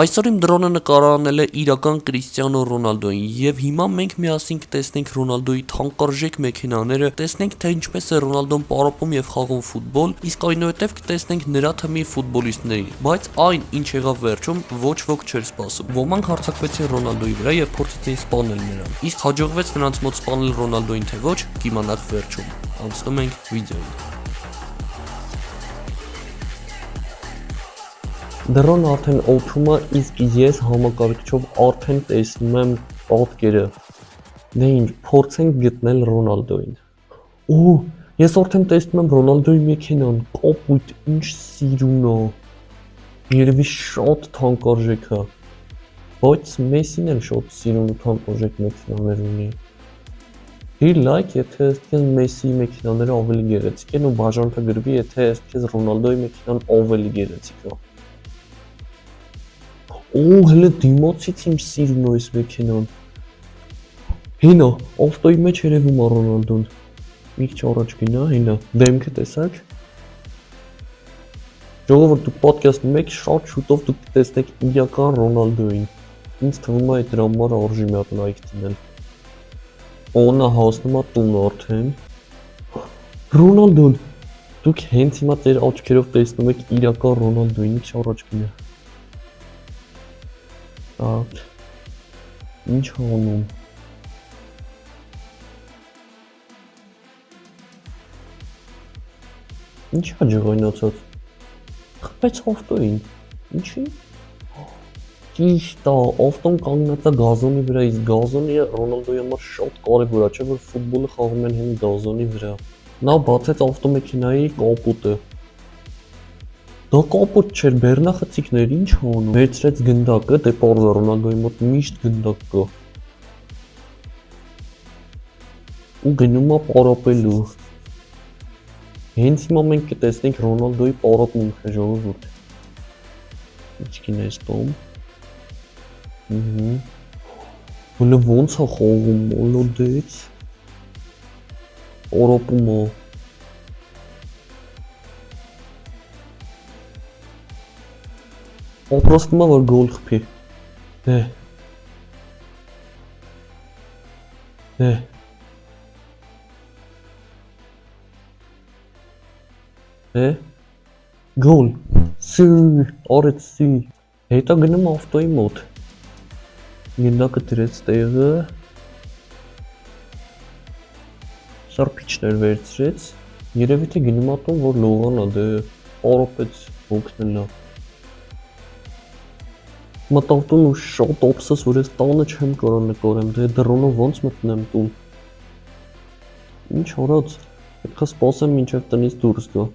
Այսօր իմ դրոնը նկարահանել է իրական Կրիստիանո Ռոնալդոին եւ հիմա մենք միասին կտեսնենք Ռոնալդոյի թանկարժեք մեքենաները, տեսնենք թե ինչպես է Ռոնալդոն պարապում եւ խաղում ֆուտբոլ, իսկ այնուհետեւ կտեսնենք նրա թմի ֆուտբոլիստներին, բայց այն ինչ եղավ վերջում ոչ ոք չէր սպասում։ Ոմանք հարձակվեցին Ռոնալդոյի վրա եւ փորձեցին սպանել նրան, իսկ հաջողվեց նրանց մոտ սպանել Ռոնալդոյին թե ոչ, կիմանաք վերջում։ Անցնում ենք վիդեոին։ Դրոն արդեն օդում է, իսկ ես համակարգչով արդեն տեսնում եմ պատկերը։ Դե ինչ, փորձենք գտնել Ռոնալդոյին։ Օ, ես արդեն տեսնում եմ Ռոնալդոյի մեքենան, կապույտ, ինչ սիրուն է։ Երևի շատ թանկարժեք է։ Բայց Մեսին էլ շատ սիրուն ու թանկարժեք մեքենաներ ունի։ Դի լայք, եթե այսպես Մեսիի մեքենաները ավելի գեղեցիկ են ու բաժանորդագրվի, եթե այսպես Ռոնալդոյի մեքենան ավելի գեղեցիկ է։ Օ, հələ դիմացից ինչ սիրուն է այս մեքենան։ Հինա, ավտոյի մեջ երևում է Ռոնալդոն։ Մի քիչ առաջ գնա, հինա, դեմքը տեսակ։ Ժողովուրդ, դուք պատկերացնում եք, շատ շուտով դուք կտեսնեք իրական Ռոնալդոյին։ Ինձ թվում է այդ դրա համար արժի մի հատ լայք դնել։ Օնա հասնում է տուն արդեն։ Ռոնալդոն, դուք հենց հիմա ձեր աչքերով տեսնում եք իրական Ռոնալդոյին, ինչ առաջ գնա։ Ինչ անում։ Ինչ է ջղայնացած։ Խփեց ավտոյին։ Ինչի։ Ճիշտ է, ավտոն կանգնած է գազոնի վրա, իսկ գազոնը Ռոնալդոյի համար շատ կարևոր է, չէ՞ որ ֆուտբոլը խաղում են հենց գազոնի վրա։ Նա բացեց ավտոմեքենայի կապոտը։ Դա կապոտ չէր, բեռնախցիկներ, ինչ անում։ Վերցրեց գնդակը, դե պարզ է Ռոնալդոյի մոտ միշտ գնդակ կա։ Ու գնում է պարապելու։ Հենց հիմա մենք կտեսնենք Ռոնալդոյի պարապմունքը, ժողովուրդ։ Ինչքին է ստում։ Հələ ոնց է խաղում, մոլոդեց։ Պարապում է։ Ապրոստում է, որ գոլ խփի։ Գոլ, սի, արեց սի։ Հետա գնում ավտոյի մոտ։ Գնդակը դրեց տեղը։ Սարպիչներ վերցրեց։ Երևի թե գնում ատում, որ լողանա, դե պարապեց հոգնելա։ Մտավ տուն ու շատ օպսս, որ ես տանը չեմ կարող նկարեմ, դե դրոնով ոնց մտնեմ տուն։ Ինչ արած, պետք է սպասեմ մինչև տնից դուրս գա։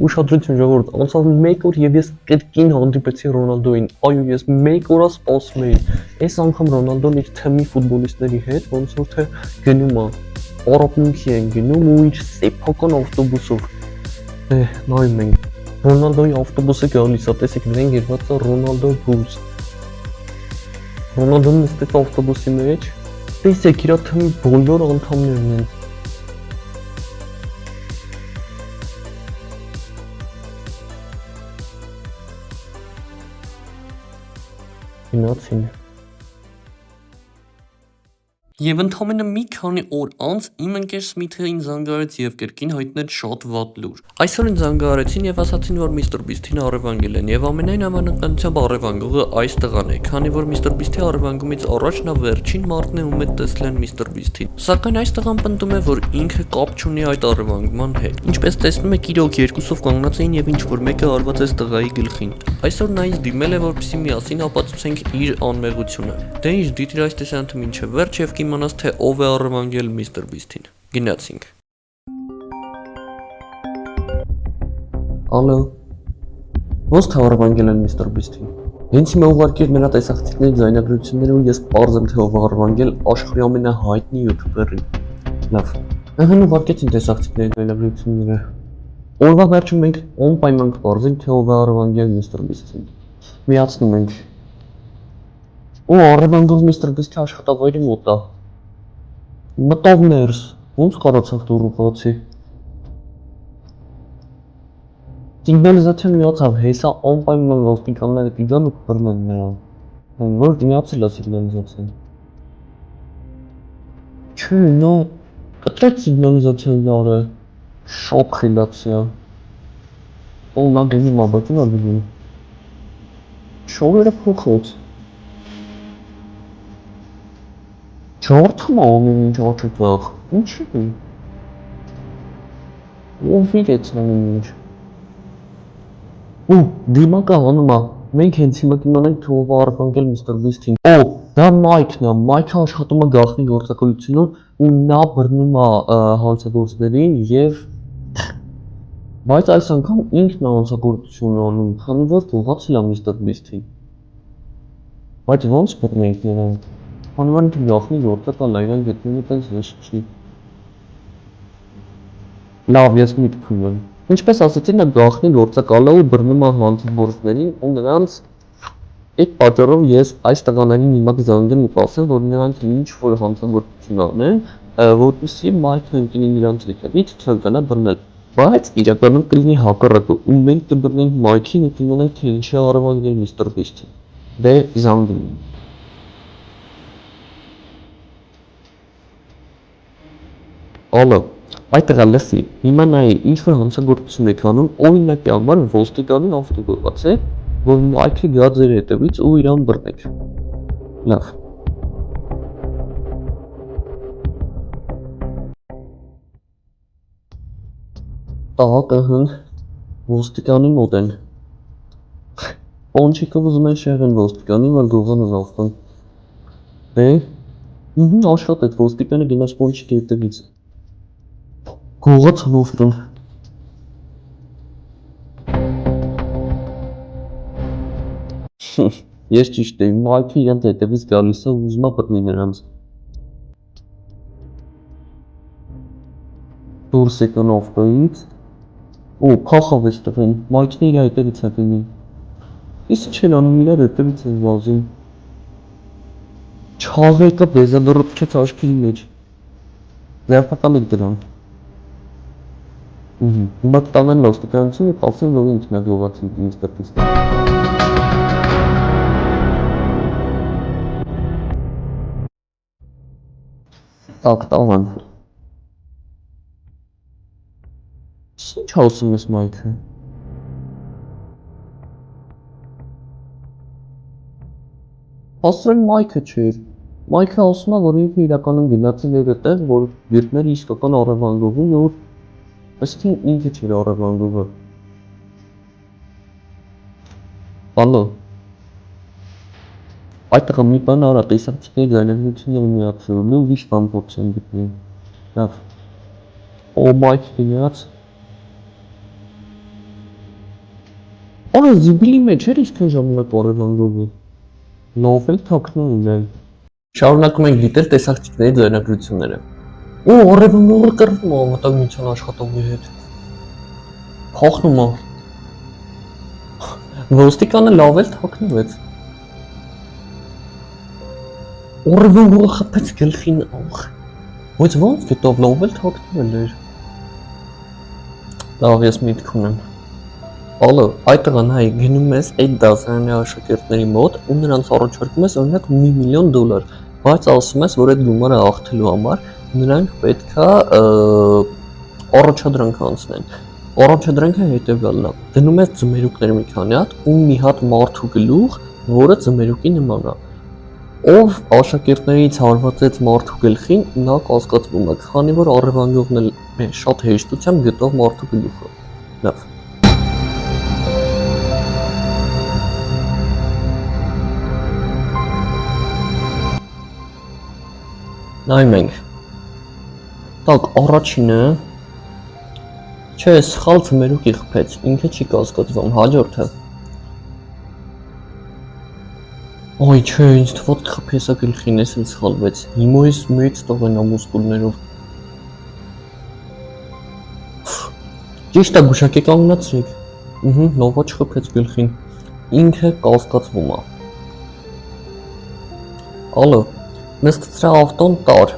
Ուշադրություն ժողովուրդ, անցավ 1 օր եւ ես կրկին հանդիպեցի Ռոնալդոյին։ Այո, ես 1 օր սպասում էի։ Այս անգամ Ռոնալդոն իր թմի ֆուտբոլիստների հետ ոնց որ թե գնում է։ Պարապմունքի են գնում ու իր սեփական ավտոբուսով։ Նայում ենք։ Ռոնալդոյի ավտոբուսը գալիս է, տեսեք, դրան գրված է Ռոնալդո բուս։ Ռոնալդոն նստեց ավտոբուսի մեջ։ Տեսեք, իր թմի բոլոր անդամներն են։ Գնացին։ Եվ ընդամենը մի քանի օր անց իմ ընկեր Սմիթը ինձ զանգարեց եւ կրկին հայտնեց շատ վատ լուր։ Այսօր ինձ զանգարեցին եւ ասացին, որ Մr. Beast-ին առևանգել են եւ ամենայն հավանականությամբ առևանգողը այս տղան է, քանի որ Mr. Beast-ի առևանգումից առաջ նա վերջին մարդն է, ում հետ տեսել են Mr. Beast-ին։ Սակայն այս տղան պնդում է, որ ինքը կապ չունի այդ առևանգման հետ։ Ինչպես տեսնում եք, իրոք երկուսով կանգնած էին եւ ինչ որ մեկը արված է տղայի գլխին։ Այսօր նա ինձ դիմել է, որպեսզի միասին ապացուցենք իր անմեղությունը։ Դե ինչ, դիտիր այս տեսանյութը մինչև վերջ եւ կիմանաս թե ով է առևանգել Mr. Beast-ին։ Գնացինք։ Ալո։ Ոնց թե առևանգել են Mr. Beast-ին։ Հենց հիմա ուղարկիր նրա տեսախցիկների ձայնագրությունները ու ես պարզ եմ թե ով է առևանգել աշխարհի ամենահայտնի յութուբերին։ Լավ։ Ահա ուղարկեցին տեսախցիկների ձայնագրությունները։ Օրվա վերջում մենք անպայման կպարզենք թե ով է առևանգել Mr. Beast-ին։ Միացնում ենք։ Ու առևանգող Mr. Beast-ի աշխատավայրի մոտ է։ Մտավ ներս, ոնց կարացավ դուրը բացի։ Signalization միացավ, հեսա անպայման ոստիկանները պիտան ու կբռնեն նրան։ Որ դիմացել է signalization։ Չէ, նա կտրեց signalization-ները։ Շատ խիլացիա։ Ու նա գնում է, բայց նա գնում։ Շողերը փոխեց։ Ջորթում ամեն ինչ աչքվախ։ Ինչի՞։ Ով իրեց ամեն ինչ։ Ու դիմակը հանում է։ Մենք հենց հիմա կիմանանք թող արձանգել Mr. Beast-ին։ Օ, դա Մայքն է, Մայքը աշխատում է գաղտնի գործակալությունում ու նա բռնում է հանցագործներին եւ բայց այս անգամ ինքն է հանցագործություն անում, քանի որ թողացել է Mr. Beast-ին։ Բայց ոնց բռնենք նրան։ Քանի որ ինքը գաղտնի գործակալ է, իրեն գտնում է տենց հեշտ չի։ Լավ, ես միտք ունեմ։ Ինչպես ասացի, նա գաղտնի գործակալ է ու բռնում է հանցագործներին ու նրանց այդ պատճառով ես այս տղաներին հիմա կզանգեմ ու կասեմ, որ նրանք ինչ-որ հանցագործություն անեն, որպեսզի Մայքը ընկնի նրանց հետևից ցանկանա բռնել։ Բայց իրականում կլինի հակառակը, ու մենք կբռնենք Մայքին ու կիմանանք թե ինչի արվանգել Mr. Beast-ին։ Դե զանգում։ Ալո, այդ տղա լսի, հիմա նայի ինչ-որ հանցագործություն եք անում, օրինակի համար ոստիկանի ավտոգողացեք, որ Մայքը գա ձեր հետևից ու իրան բռնեք։ Լավ։ Տաղ ըհն, ոստիկանի մոտ են։ Պոնչիկով ուզում են շեղեն ոստիկանի, որ գողան ուզավտան։ Դե, աշխատեց, ոստիկանը գնաց պոնչիկի հետևից։ Գողաց հնովտուն։ Ես ճիշտ էի, Մայքը իրենց հետևից գալիս է ու ուզում է բռնի նրանց։ Դուրս եկան ավտոյից։ Ու փախավ էս տղեն, Մայքն իր հետևից է գնում։ Իսկ չեն անում իրար հետևից են վազում։ Չաղեկը բեզադռոպքեց աչքերի մեջ։ Ձերբակալ եք դրան։ Հիմա կտանեն ոստիկանություն ու կասեն, որ ինքն է գողացել Mr. Beast-ը։ Так, տաղան։ Ինչ ասում ես Մայքը։ Ասում Մայքը չէր։ Մայքը ասում է, որ ինքը իրականում գնացել էր այդտեղ, որ երկներ իսկական առևանգողին ու Այսինքն ինքը չէր առևանգողը։ Ալո։ Այդ տղա մի բան արա, տեսակցիկների ձայնագրությունները միացրու, ու ուրիշ բան փորձեն գտնել։ Լավ։ Օ Մայքը գնաց։ Արա զիբիլի մեջ էր իսկ ժամանակ առևանգողը։ Լավ էլ թաքնում են։ Շարունակում ենք դիտել տեսակցիկների ձայնագրությունները։ Ու առևանգողը կռվում է անվտանգության աշխատողի հետ։ Փոխնում է։ Ոստիկանը լավ էլ թաքնվեց։ Առևանգողը խփեց գլխին ախ։ Բայց ոնց գտավ լավ էլ թաքնվել էր։ Լավ, ես միտք ունեմ։ Ալո, այդ տղան հայ գնում ես այդ դասարանի աշակերտների մոտ ու նրանց առաջարկում ես օրինակ $1 միլիոն, բայց ասում ես, որ այդ գումարը հաղթելու համար նրանք պետքա առաջադրանք անցնեն։ Առաջադրանքը հետևյալն է։ Դնում ես ձմերուկներ մի քանի հատ ու մի հատ մարդու գլուխ, որը ձմերուկի նման է։ Ով աշակերտներից հարվածեց մարդու գլխին, նա կասկածվում է, քանի որ առևանգողն էլ շատ հեշտությամբ գտավ մարդու գլուխը։ Լավ։ Նայում ենք։ Так, առաջինը չէ, սխալ ձմերուկի խփեց, ինքը չի կասկածվում, հաջորդը։ Այ չէ, ինձ թվաց խփեսա գլխին էս էլ սխալվեց, հիմա ես մեծ տղեն է մուսկուլներով։ Ճիշտ է, գուշակե կանգնացրեք։ Լավ չխփեց գլխին, ինքը կասկածվում է։ Ալո, նստեցրա ավտոն տար։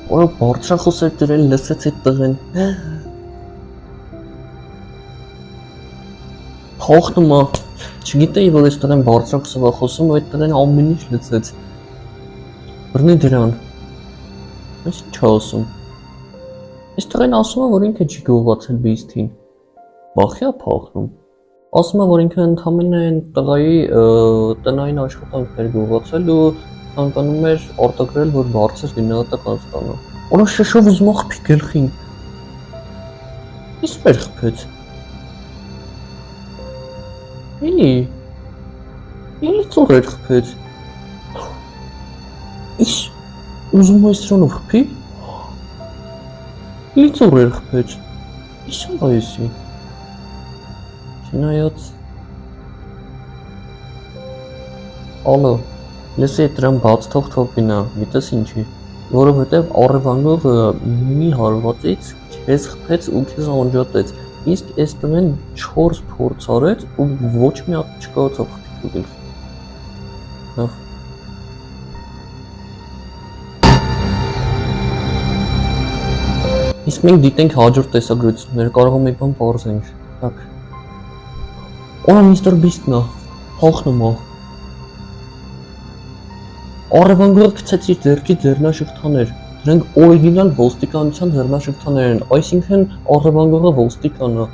Որը բարձրախոս էր դրել լսեց այդ տղեն։ Հաղթում է։ Չգիտեի, որ այս տրեն բարձրակցվա խոսում, այդ տրեն ամեն ինչ լծեց։ Բռնի դրան։ Այս ինչ ասում։ Այս տրեն ասում է, որ ինքը չի գողացել բիստին։ Բախի է փախնում։ Ասում է, որ ինքը ընդամենը այն տղայի տնային աշխատանքներ գողացել ու ցանկանում էր արտագրել, որ բարձր գնահատական ստանա։ Օրա շշով ուզում աղբի գլխին։ Իսկ մեր խփեց։ Էլի ծորեր խփեց։ Իս ուզում այս սրանով խփի։ Էլի ծորեր խփեց։ Իս ո՞ր է էսի։ Չնայած Ալո, լսի դրան բաց թող գնա, գիտես ինչի, որովհետև առևանգողը մի հարվածից քեզ խփեց ու քեզ անջատեց, իսկ այս տնեն 4 փորձ արեց ու ոչ մի հատ չկարողացավ խփի գլխի։ Լավ։ Իսկ մենք դիտենք հաջորդ տեսագրությունները, կարող է մի բան պարզենք։ Так։ Օ, միստր Բիստն է, հաղթնում է։ Առևանգողը գցեց իր ձեռքի ձեռնաշղթաներ, դրանք օրիգինալ ոստիկանության ձեռնաշղթաներ են, այսինքն առևանգողը ոստիկան է։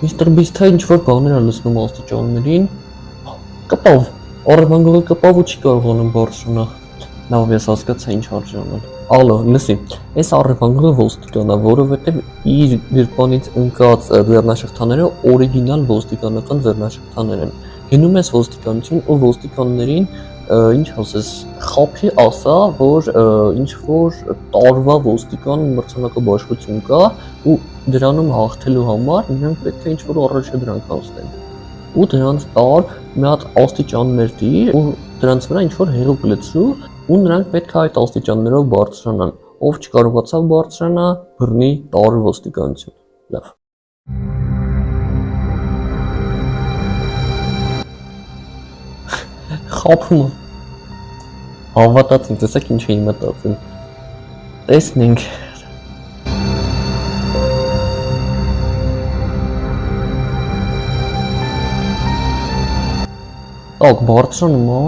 Միստր Բիստը ինչ-որ բաներ է լցնում աստիճաններին։ Կպավ, առևանգողը կպավ ու չի կարողանում բարձրանալ։ Լավ, ես հասկացա ինչ արժանալ։ Ալո, լսի, այս առևանգողը ոստիկան է, որովհետև իր գրպանից ընկած ձեռնաշղթաները օրիգինալ ոստիկանական ձեռնաշղթաներ են։ Գնում ես ոստիկանություն ու ոստիկաններին, ինչ ասես, խափի ասա, որ ինչ որ տարվա ոստիկան մրցանակաբաշխություն կա ու դրանում հաղթելու համար նրանք պետք է ինչ որ առաջադրանք անցնեն։ Ու դրանց տար մի հատ աստիճաններ դիր ու դրանց վրա ինչ որ հեղուկ լցրու ու նրանք պետք է այդ աստիճաններով բարձրանան։ Ով չկարողացավ բարձրանա, բռնի տար ոստիկանություն։ Լավ։ Խափում։ Հավատաց ինձ, տեսեք ինչ էի մտածել։ Տեսնենք։ Так, բարձրանում է։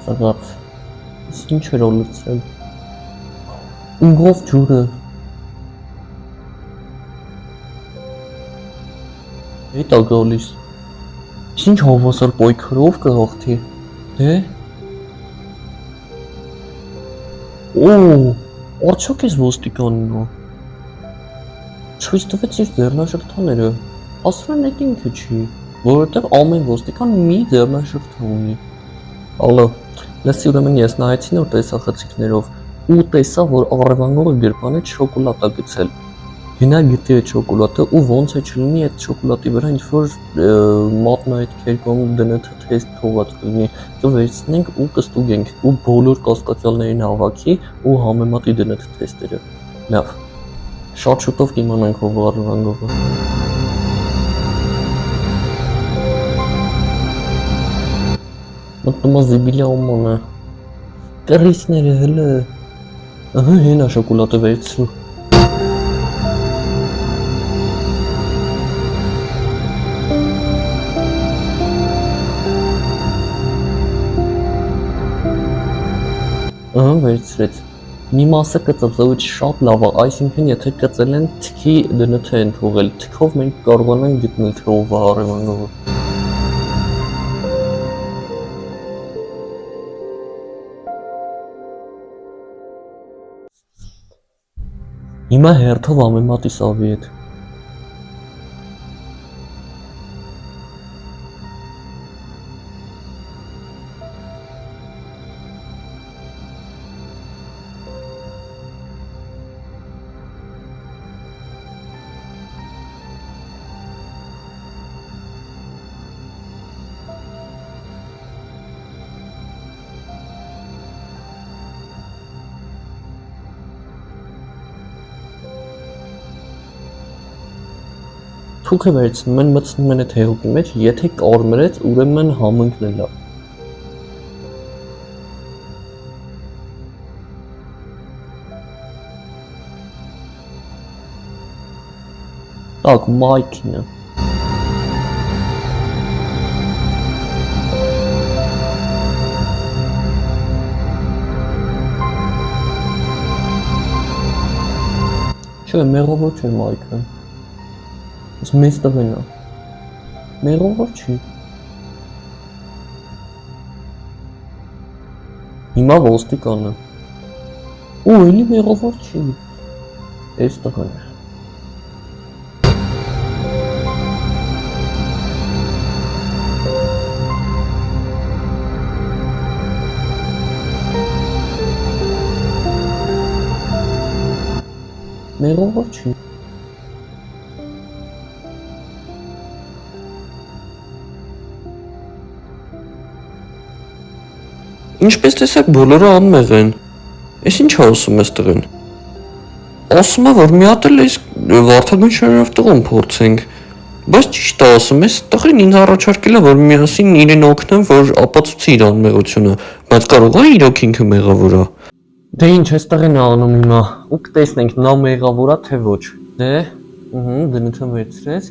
Սաղաց։ Իսկ ինչ էր ոլուցրել։ Ունգով ջուրը։ Հետա գալիս։ Ինչ հավասար պոյքրով կհաղթի։ Դե։ Օ, արդյոք ես ոստիկանն է։ Չույս տվեց իր ձեռնաշղթաները։ Ասրան էդ ինքը չի, որովհետև ամեն ոստիկան մի ձեռնաշղթա ունի։ Ալո, լսի ուրեմն ես նայեցի նոր տեսախցիկներով ու տեսա, որ առևանգողը գրպանից շոկոլադ է գցել։ Գնա գտի այդ շոկոլադը ու ոնց է չլինի այդ շոկոլադի վրա ինչ որ մատնայթքեր կամ DNT թեստ թողած լինի, կվերցնենք ու կստուգենք ու բոլոր կասկածյալներին հավաքի ու համեմատի DNT թեստերը։ Լավ։ Շատ շուտով կիմանանք ով առևանգողը։ Մտնում է զիբիլյա օմոնը։ Կռիսները հլը։ Ահա հենա շոկոլադը վերցրու։ Ահա վերցրեց։ Մի մասը կծծողից շատ լավ է, այսինքն եթե կծել են թքի DNT են թողել, թքով մենք կարողանանք գտնել թե ով է առևանգողը։ Հիմա հերթով ամեմատի սավի հետ։ Թուքը վերցնում են, մտցնում են այդ հեղուկի մեջ, եթե կարմրեց, ուրեմն համընկն է լավ։ Так, Մայքին է։ Չէ, մեղավոր չէ Մայքը։ Ես մեծ տղեն է։ Մեղավոր չի։ Հիմա ոստիկանը։ Ու էլի մեղավոր չի։ Էս տղան է։ Մեղավոր չի։ Ինչպես տեսակ բոլորը անմեղ են։ Էս ինչ ասում ես տղեն։ Ասում է որ մի հատ էլ այս վարդագույն շարերով տղուն փորձենք։ Բայց ճիշտ է ասում, ես տղեն ինձ առաջարկել է որ միասին իրեն օգնեմ որ ապացուցի իր անմեղությունը, բայց կարող է իրոք ինքը մեղավոր է։ Դե ինչ ես տղեն անում հիմա։ Ու կտեսնենք նա մեղավոր է թե ոչ։ Դե, դնությունը վերցրեց։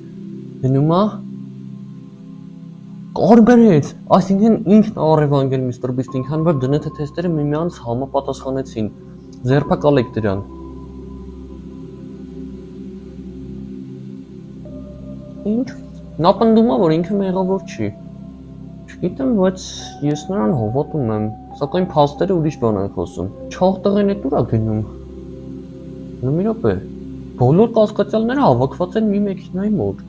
Դնում է Կարբերեց, այսինքն ինքն առևանգել Մr. Beast ինքան որ դնեթե թեստերը միմյանց համապատասխանեցին։ Ձերբակալեք դրան։ Ինչ։ Նա պնդում է որ ինքը մեղավոր չի։ Չգիտեմ, բայց ես նրան հավատում եմ, սակայն փաստերը ուրիշ բան են խոսում։ Չաղ տղեն է դուր է գնում։ Մի րոպե։ Բոլոր կասկածյալները հավաքված են մի մեքենայի մոտ,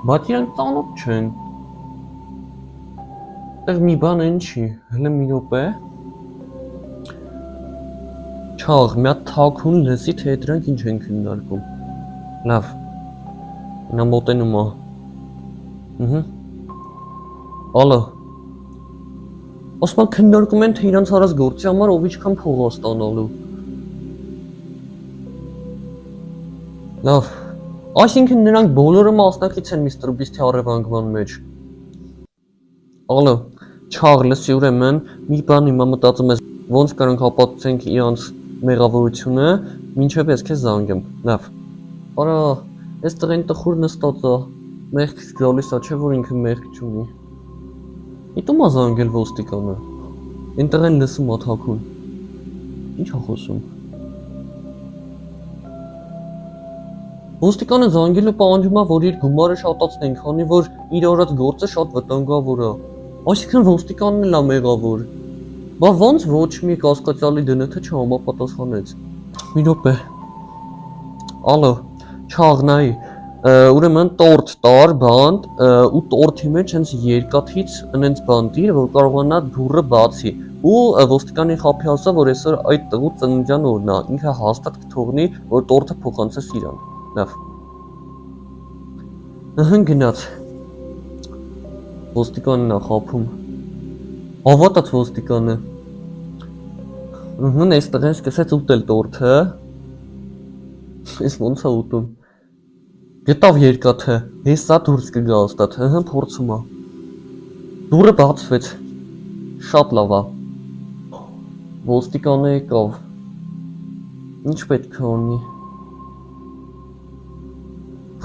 բայց իրանք ծանոթ չեն։ Տեղ մի բան են չի, հլը մի րոպե։ Չաղ, մի հատ թաքուն լսի թե դրանք ինչ են քննարկում։ Լավ։ Նա մոտենում է։ Ալո։ Ասում քննարկում են թե իրանց արած գործի համար ով ինչքան փող է ստանալու։ Լավ։ Այսինքն նրանք բոլորը մասնակից են Mr. Beast-ի առևանգման մեջ։ Ալո, Չաղ, լսի ուրեմն, մի բան հիմա մտածում ես, ոնց կարանք ապացուցենք իրանց մեղավորությունը, մինչև ես քեզ զանգեմ։ Լավ։ Արա, այս տղեն տխուր նստած է, մեղք գալիս է, չէ որ ինքը մեղք չունի։ Իտում է զանգել ոստիկանը։ Այն տղեն լսում է թաքուն։ Ինչ է խոսում։ Ոստիկանը զանգելը պահանջում է, որ իր գումարը շատացնեն, քանի որ իր արած գործը շատ վտանգավոր է։ Այսինքն ոստիկանն էլ է մեղավոր։ Բա ոնց ոչ մի կասկածյալի դնեթե չհամապատասխանեց։ Մի րոպե։ Ալո, Չաղ նայ, ուրեմն տորտ տար բանդ ու տորթի մեջ հենց երկաթից այնց բան դիր, որ կարողանա դուռը բացի։ Ու ոստիկանի խափի ասա, որ այսօր այդ տղու ծննդյան օրն է, ինքը հաստատ կթողնի, որ տորթը փոխանցես իրան։ Լավ։ Գնաց։ Ոստիկանն է խափում։ Հավատաց ոստիկանը։ Այս տղեն սկսեց ուտել տորթը։ Ես ոնց է ուտում։ Գտավ երկաթը, հեսա դուրս կգա հաստատ, փորձում է։ Դուռը բացվեց։ Շատ լավ է։ Ոստիկանը եկավ։ Ինչ պետք է անի։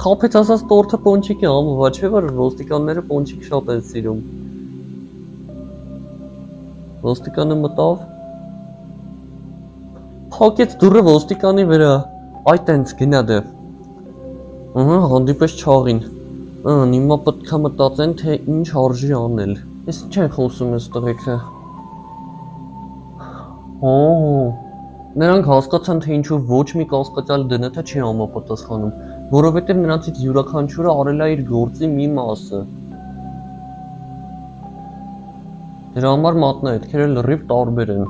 Խափեց ասած տորթը պոնչիկ է ամուվա, չէ որ ոստիկանները պոնչիկ շատ են սիրում։ Ոստիկանը մտավ։ Փակեց դուռը ոստիկանի վրա։ Այ տենց գնա դե։ Հանդիպես Չաղին։ Հիմա պետք է մտածեն թե ինչ արժի անել։ Ես ինչ են խոսում ես տղեկը։ Նրանք հասկացան թե ինչու ոչ մի կասկածյալ դնեթե չի համապատասխանում, որովհետև նրանցից յուրաքանչյուրը արել է իր գործի մի մասը։ Դրա համար մատնահետքերը լրիվ տարբեր են։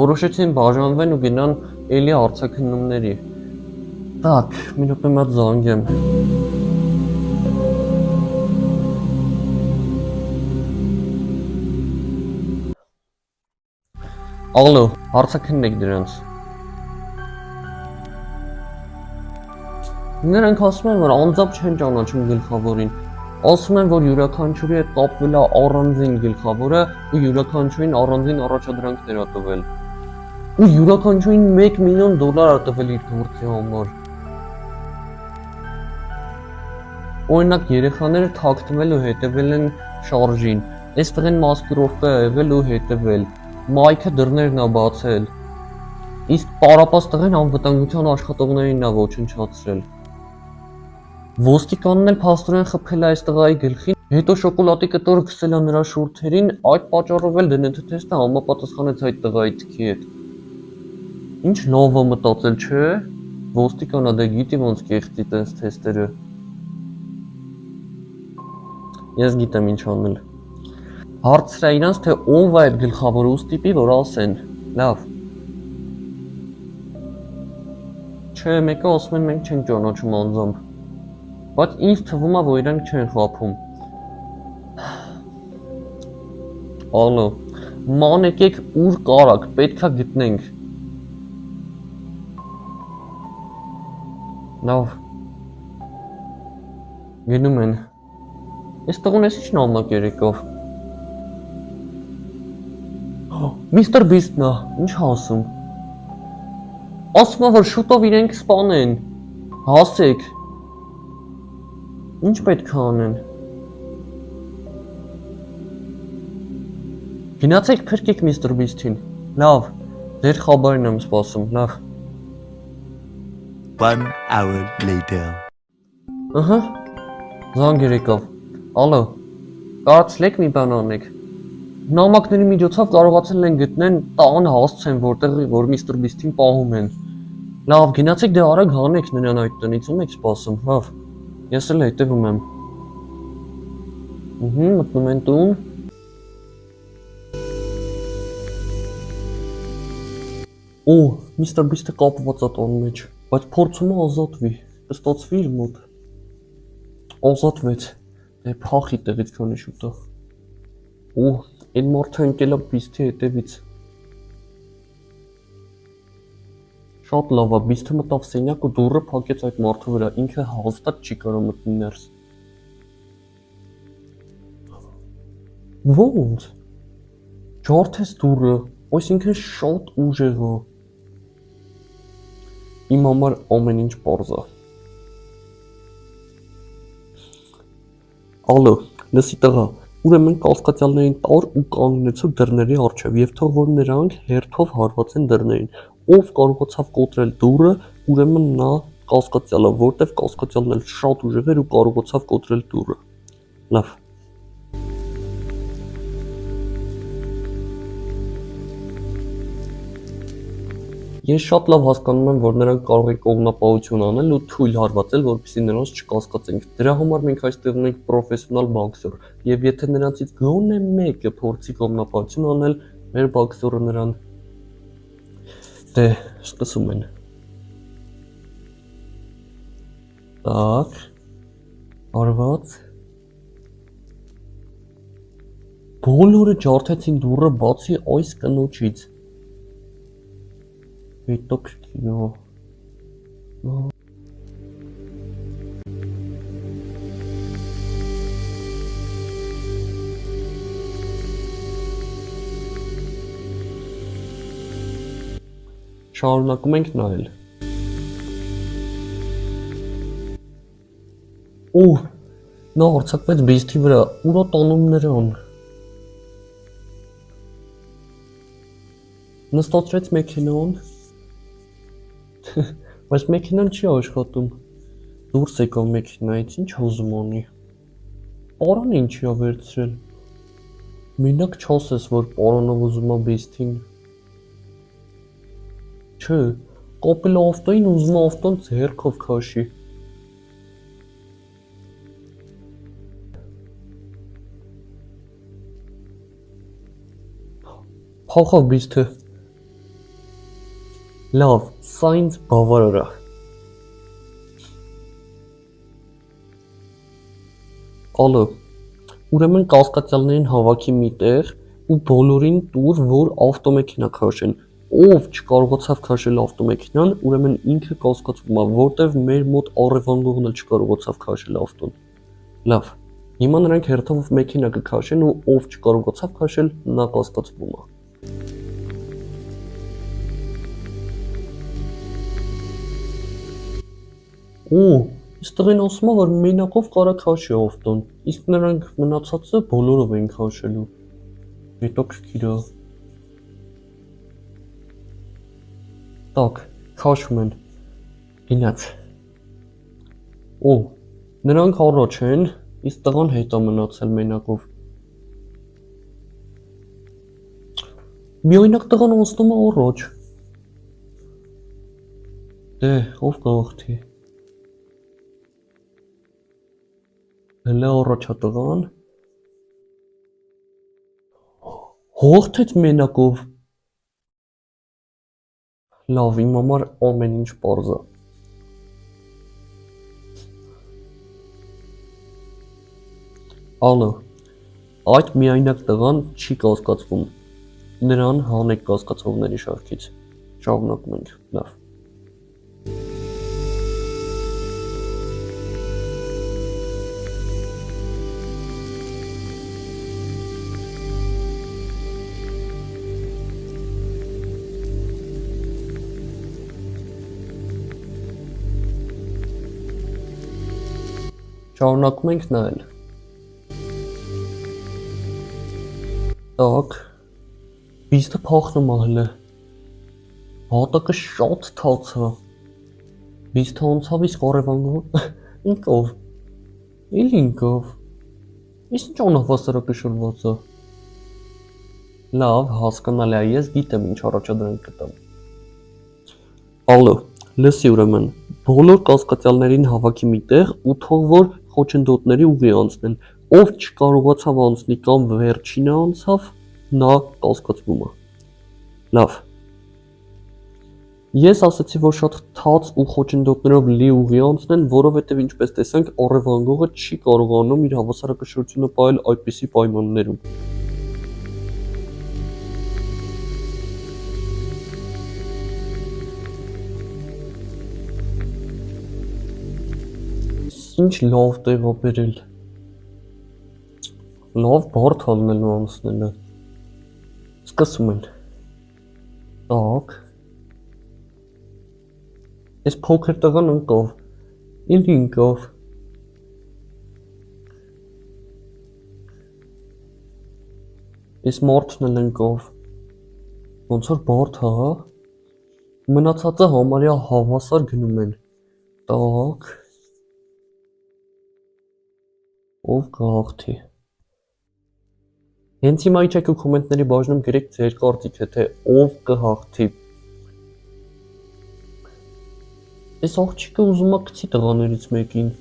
Որոշեցին բաժանվեն ու գնան էլի հարցաքննումների։ Так, մի րոպե մատ զանգեմ։ Ալո, հարցաքննեք դրանց։ Նրանք ասում են, որ անձամբ չեն ճանաչում գլխավորին։ Ասում են, որ յուրաքանչյուրի հետ կապվել է առանձին գլխավորը ու յուրաքանչյուրին առանձին առաջադրանքներ է տվել։ Ու յուրաքանչյուրին $1 միլիոն է տվել իր գործի համար։ Օրինակ երեխաները թաքնվել ու հետևել են շարժին, այստեղ են մասկիրովկա եղել ու հետևել, Մայքը դռներն ա բացել, իսկ պարապած տղեն անվտանգության աշխատողներին ա ոչնչացրել։ Ոստիկանն էլ փաստորեն խփել է այս տղայի գլխին, հետո շոկոլադի կտորը քսել է նրա շուրթերին, այդ պատճառով էլ դնթ թեստը համապատասխանեց այդ տղայի թքի հետ։ Ինչ լավ ա մտածել, չէ՞։ Ոստիկանը դե գիտի ոնց կեղծի տենց թեստերը։ Ես գիտեմ ինչ անել։ Հարցրա իրանց, թե ով է այդ գլխավոր ուստիպի, որ ասեն։ Լավ։ Չէ, մեկը ասում են մենք չենք ճանաչում անձամբ։ Բայց ինձ թվում է, որ իրանք չեն խաբում։ Ալո, ման եկեք ուր կարակ, պետքա գտնենք։ Լավ։ Գնում են։ Այս տղուն ես ինչ նամակ երեկով։ Միստր Բիստն է, ինչ ասում։ Ասում է, որ շուտով իրենք սպանեն։ Հասեք։ Ինչ պետք է անեն։ Գնացեք փրկեք Միստր Բիստին։ Լավ, ձեր խաբարին եմ սպասում, լավ։ 1 hour later. Ահա, զանգ եկավ։ Ալո, կարծլեք մի բան անեք։ Նամակների միջոցով կարողացել են գտնեն տան հասցեն, որ Միստր Բիստին պահում են։ Լավ, գնացեք դե արագ հանեք նրան այդ տնից, ում եք սպասում, լավ։ Ես էլ հետևում եմ։ Մտնում են տուն։ Օ, Միստր Բիստը կապված է տան մեջ, բայց փորձում է ազատվի, կստացվի իր մոտ։ Ազատվեց, դե փախի տեղից քանի շուտով։ Օ, այն մարդը ընկել է Բիստի հետևից։ Շատ լավ է, Բիստը մտավ սենյակ ու դուռը փակեց այդ մարդու վրա, ինքը հաստատ չի կարող մտնի ներս։ Ոնց։ Ջարդես դուռը, այսինքն շատ ուժեղ է։ Իմ համար ամեն ինչ պարզ է։ Ալո, լսի տղա, ուրեմն կասկածյալներին տար ու կանգնեցու դռների առջև եւ թող որ նրանք հերթով հարվածեն դռներին։ Ով կարողացավ կոտրել դուռը, ուրեմն նա կասկածյալ է, որտեվ կասկածյալն էլ շատ ուժեղ էր ու կարողացավ կոտրել դուռը։ Լավ։ Ես շատ լավ հասկանում եմ, որ նրանք կարող են կողմնապահություն անել ու թույլ հարվածել, որպեսզի նրանց չկասկածենք։ Դրա համար մենք այստեղ ունենք պրոֆեսիոնալ բոքսեր, եւ եթե նրանցից գոնե մեկը փորձի կողմնապահություն անել, մեր բոքսերը նրան դե սկսում են։ Так. Արված։ Բոլորը ջարդեցին դուռը բացի այս կնոջից։ Հետաքրքիր։ Շարունակում ենք նայել։ Օ, նա հարձակվեց Բիստի վրա, ուրա տանում նրան։ Նստացրեց մեքենան։ Բայց մեքենան չի աշխատում։ Դուրս եկավ մեքենայից, ինչ ուզում անի։ Պարանը ինչի ա վերցրել։ Մենակ չասես, որ պարանով ուզում ա Բիստին։ Չէ, կապել ա ավտոյին, ուզում ա ավտոն ձեռքով քաշի։ Փախավ Բիստը։ Լավ, սա ինձ բավարար է։ Ալո, ուրեմն կասկածյալներին հավաքի մի տեղ ու բոլորին տուր, որ ավտոմեքենա քաշեն։ Ով չկարողացավ քաշել ավտոմեքենան, ուրեմն ինքը կասկածվում է, որտեվ մեր մոտ առևանգողն էլ չկարողացավ քաշել ավտոն։ Լավ, հիմա նրանք հերթով մեքենա կքաշեն ու ով չկարողացավ քաշել, նա կասկածվում է։ Օ, Իսկ տղեն ասում է, որ մենակով կարա քաշի ավտոն, իսկ նրանք մնացածը բոլորով են քաշելու։ Հետաքրքիր է։ Так, քաշում են։ Գնաց։ Օ, նրանք առաջ են, իսկ տղան հետ է մնացել մենակով։ Միայնակ տղան անցնում է առաջ։ Դե, ով կաղթի։ Հələ առաջ է տղան։ Հողթեց մենակով։ Լավ, իմ համար ամեն ինչ պարզ է։ Ալո, այդ միայնակ տղան չի կասկածվում։ Նրան հանեք կասկածողների շարքից։ Շարունակում ենք, լավ։ Շարունակում ենք նայել։ Так, բիստը փախնում է հələ։ Հատակը շատ թաց է։ Բիստը անցավ իսկ արևանգով։ Ինքով։ Էլ ինքով։ Իսկ ինչ անհավասարակշռված է։ Լավ, հասկանալի է, ես գիտեմ ինչ առաջադրանք կտամ։ Ալո, լսի ուրեմն, բոլոր կասկածյալներին հավաքի մի տեղ ու թող որ խոչընդոտների ուղի անցնեն, ով չկարողացավ անցնի կամ վերջինը անցավ, նա կասկածվում է։ Լավ։ Ես ասացի, որ շատ թաց ու խոչընդոտներով լի ուղի անցնեն, որովհետև ինչպես տեսանք, առևանգողը չի կարողանում իր հավասարակշռությունը պահել այդպիսի պայմաններում։ Ինչ լավ տեղ է բերել։ Լավ բարդ հաննելու անցնելը։ Սկսում են։ Так։ Ես փոքր տղան ընկավ։ Էլ ինքով։ Ես մարդն էլ ընկավ։ Ոնց որ բարդ է, հա։ Մնացածը համարյա հավասար գնում են։ Так։ Ով կհաղթի։ Հենց հիմա իջեք ու կոմենտների բաժնում գրեք ձեր կարծիքը, թե ով կհաղթի։ Այս աղջիկը ուզում է գցի տղաներից մեկին։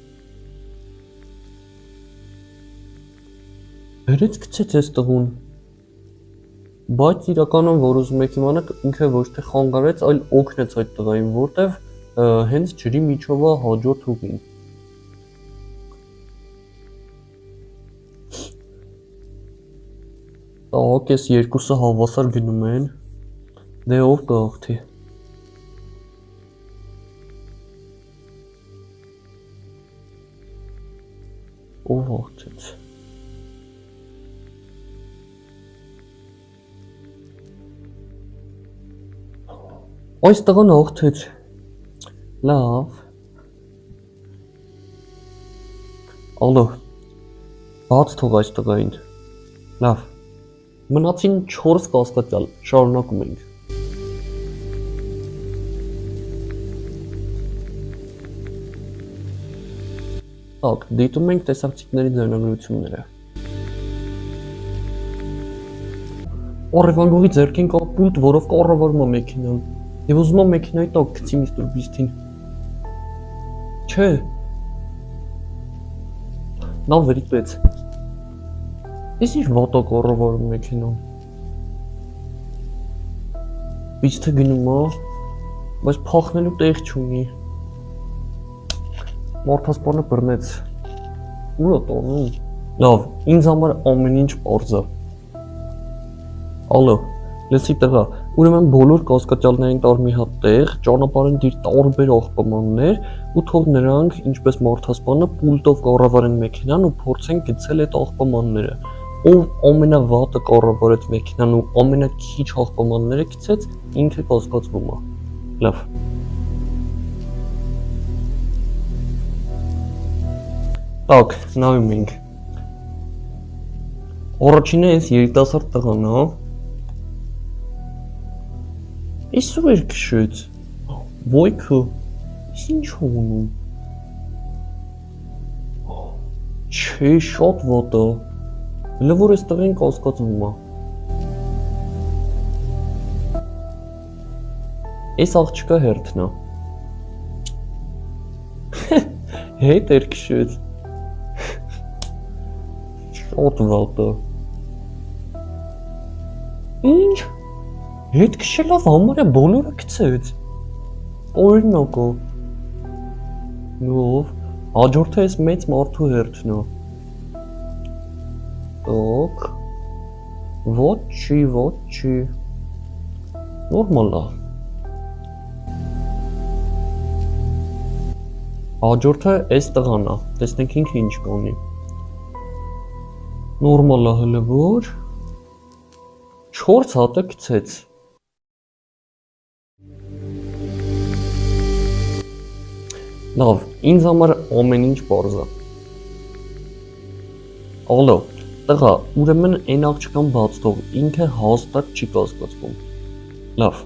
Բերեց գցեց այս տղուն։ Բայց իրականում որ ուզում եք իմանալ, ինքը ոչ թե խանգարեց, այլ օգնեց այդ տղային, որտեվ հենց ջրի միջով է հաջորդ ուղին։ Так, այս երկուսը հավասար գնում են։ Դե ով կհաղթի։ Ով հաղթեց։ Այս տղան հաղթեց։ Լավ։ Ալո։ Բաց թող այս տղային։ Լավ։ Մնացին 4 կասկածյալ, շարունակում ենք։ Так, դիտում ենք տեսակցիկների ձայնագրությունները։ Առևանգողի ձեռքին կա պուլտ, որով կառավարում է մեքենան, եւ ուզում է մեքենայի տակ գցի միստր Բիստին։ Չէ։ Նա վերիպեց։ Ես ինչ վատ է կառավարում մեքենան։ Բիստը գնում է, բայց փախնելու տեղ չունի։ Մարդասպանը բռնեց։ Ուր է տանում։ Լավ, ինձ համար ամեն ինչ պարզ է։ Ալո, լսի տղա, ուրեմն բոլոր կասկածյալներին տար մի հատ տեղ, ճանապարհին դիր տարբեր աղբամաններ ու թող նրանք, ինչպես մարդասպանը, պուլտով կառավարեն մեքենան ու փորձեն գցել այդ աղբամանները։ Ով ամենավատը կառավարեց մեքենան ու ամենաքիչ աղբամանները գցեց, ինքը կասկածվում է։ Լավ։ Так, նայում ենք։ Առաջինը էս երիտասարդ տղան, հա։ Էս ու էր քշեց։ Ոյքը։ Էս ինչ ունում։ Չէ, շատ վատ է։ Հələ որ էս տղեն կասկածվում է։ Էս աղջիկը հերթն է։ Հետ էր քշեց։ Շատ վատ է։ Ինչ։ Հետ քշելով համարյա բոլորը գցեց։ Օրինակ է։ Նով, հաջորդը էս մեծ մարդու հերթն է։ Так։ Ոչի։ Նորմալ է։ Հաջորդը էս տղան է։ Տեսնենք ինքը ինչ կանի։ Նորմալ է հələ որ 4 հատ է գցեց։ Լավ, ինձ համար ամեն ինչ պարզ է։ Ալո, տղա, ուրեմն այն աղջկան բաց թող, ինքը հաստատ չի կասկածվում։ Լավ։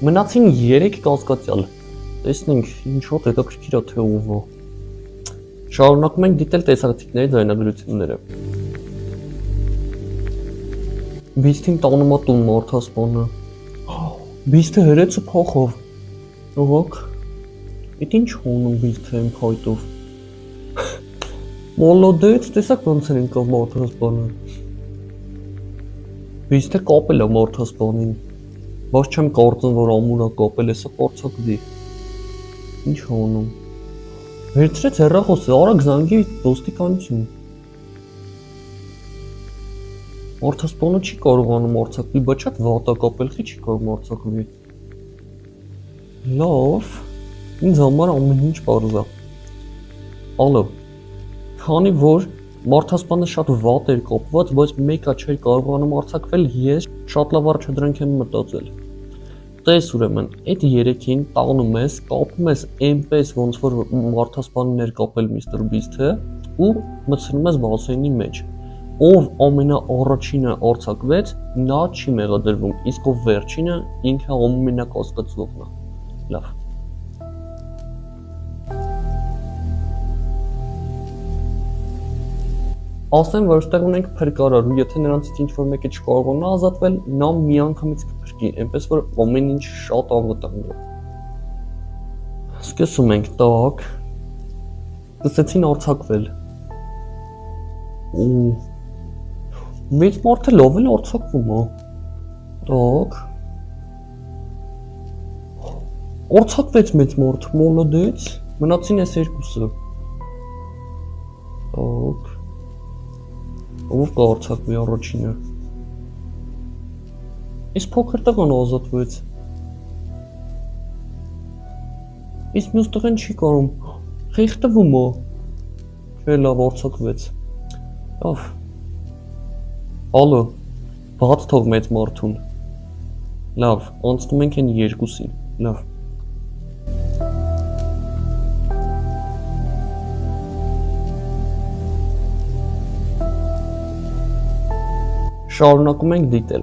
Մնացին 3 կասկածյալ։ Տեսնենք ինչոտ հետաքրքիր է թե ով է։ Շարունակում ենք դիտել տեսակետների ձայնագրությունները։ Բիստին տանում է տուն մարդասպանը։ Բիստը հրեց ու փոխով։ Ողոք։ Էդ ինչ ունում բիստը եմ փայտով։ Մոլոդեց, տեսակ ոնց են ինքով մարդասպանը։ Բիստը կապել է մարդասպանին։ Բայց չեմ կարծում, որ ամուրա կապել է, սա կորցակվի։ Ինչ ունում։ Վերցրեց հեռախոսը, արագ զանգի ոստիկանություն։ Մարդասպանը չի կարողանում արձակվի, բայց շատ վատ է կապել, չի կարող արձակվի։ Լավ, ինձ համար ամեն ինչ պարզ է։ Ալո, քանի որ մարդասպանը շատ վատ էր կապված, բայց մեկը չէր կարողանում արձակվել, ես շատ լավ առաջ դրանք եմ մտածել։ Տես ուրեմն, այդ 3-ին տանում ես, կապում ես այնպես ոնց որ մարդասպանին էր կապել Mr. Beast-ը ու մտցնում ես բասենի մեջ։ Ով ամենաառաջինը արձակվեց, նա չի մեղադրվում, իսկ ով վերջինը ինքը ամենակասկածվողն է։ Լավ։ Ասեմ, որ այստեղ ունենք փրկարար ու եթե նրանցից ինչ-որ մեկը չկարողանա ազատվել, նա միանգամից կփրկի, այնպես որ ամեն ինչ շատ անվտանգ է։ Սկսում ենք, так։ Սկսեցին արձակվել։ Ու մեծ մարդը լավ էլ արձակվում է։ Так։ Արձակվեց մեծ մարդ, մոլոդեց, մնացին էս երկուսը։ Так։ Ով կարձակվի առաջինը։ Այս փոքր տղան ազատվեց։ Իսկ մյուս տղան չի կարում։ Խիղճվում է։ Չէ, լավ արձակվեց։ Լավ։ Ալո, բաց թող մեծ մարդուն։ Լավ, անցնում ենք այն երկուսին։ Լավ։ Շարունակում ենք դիտել։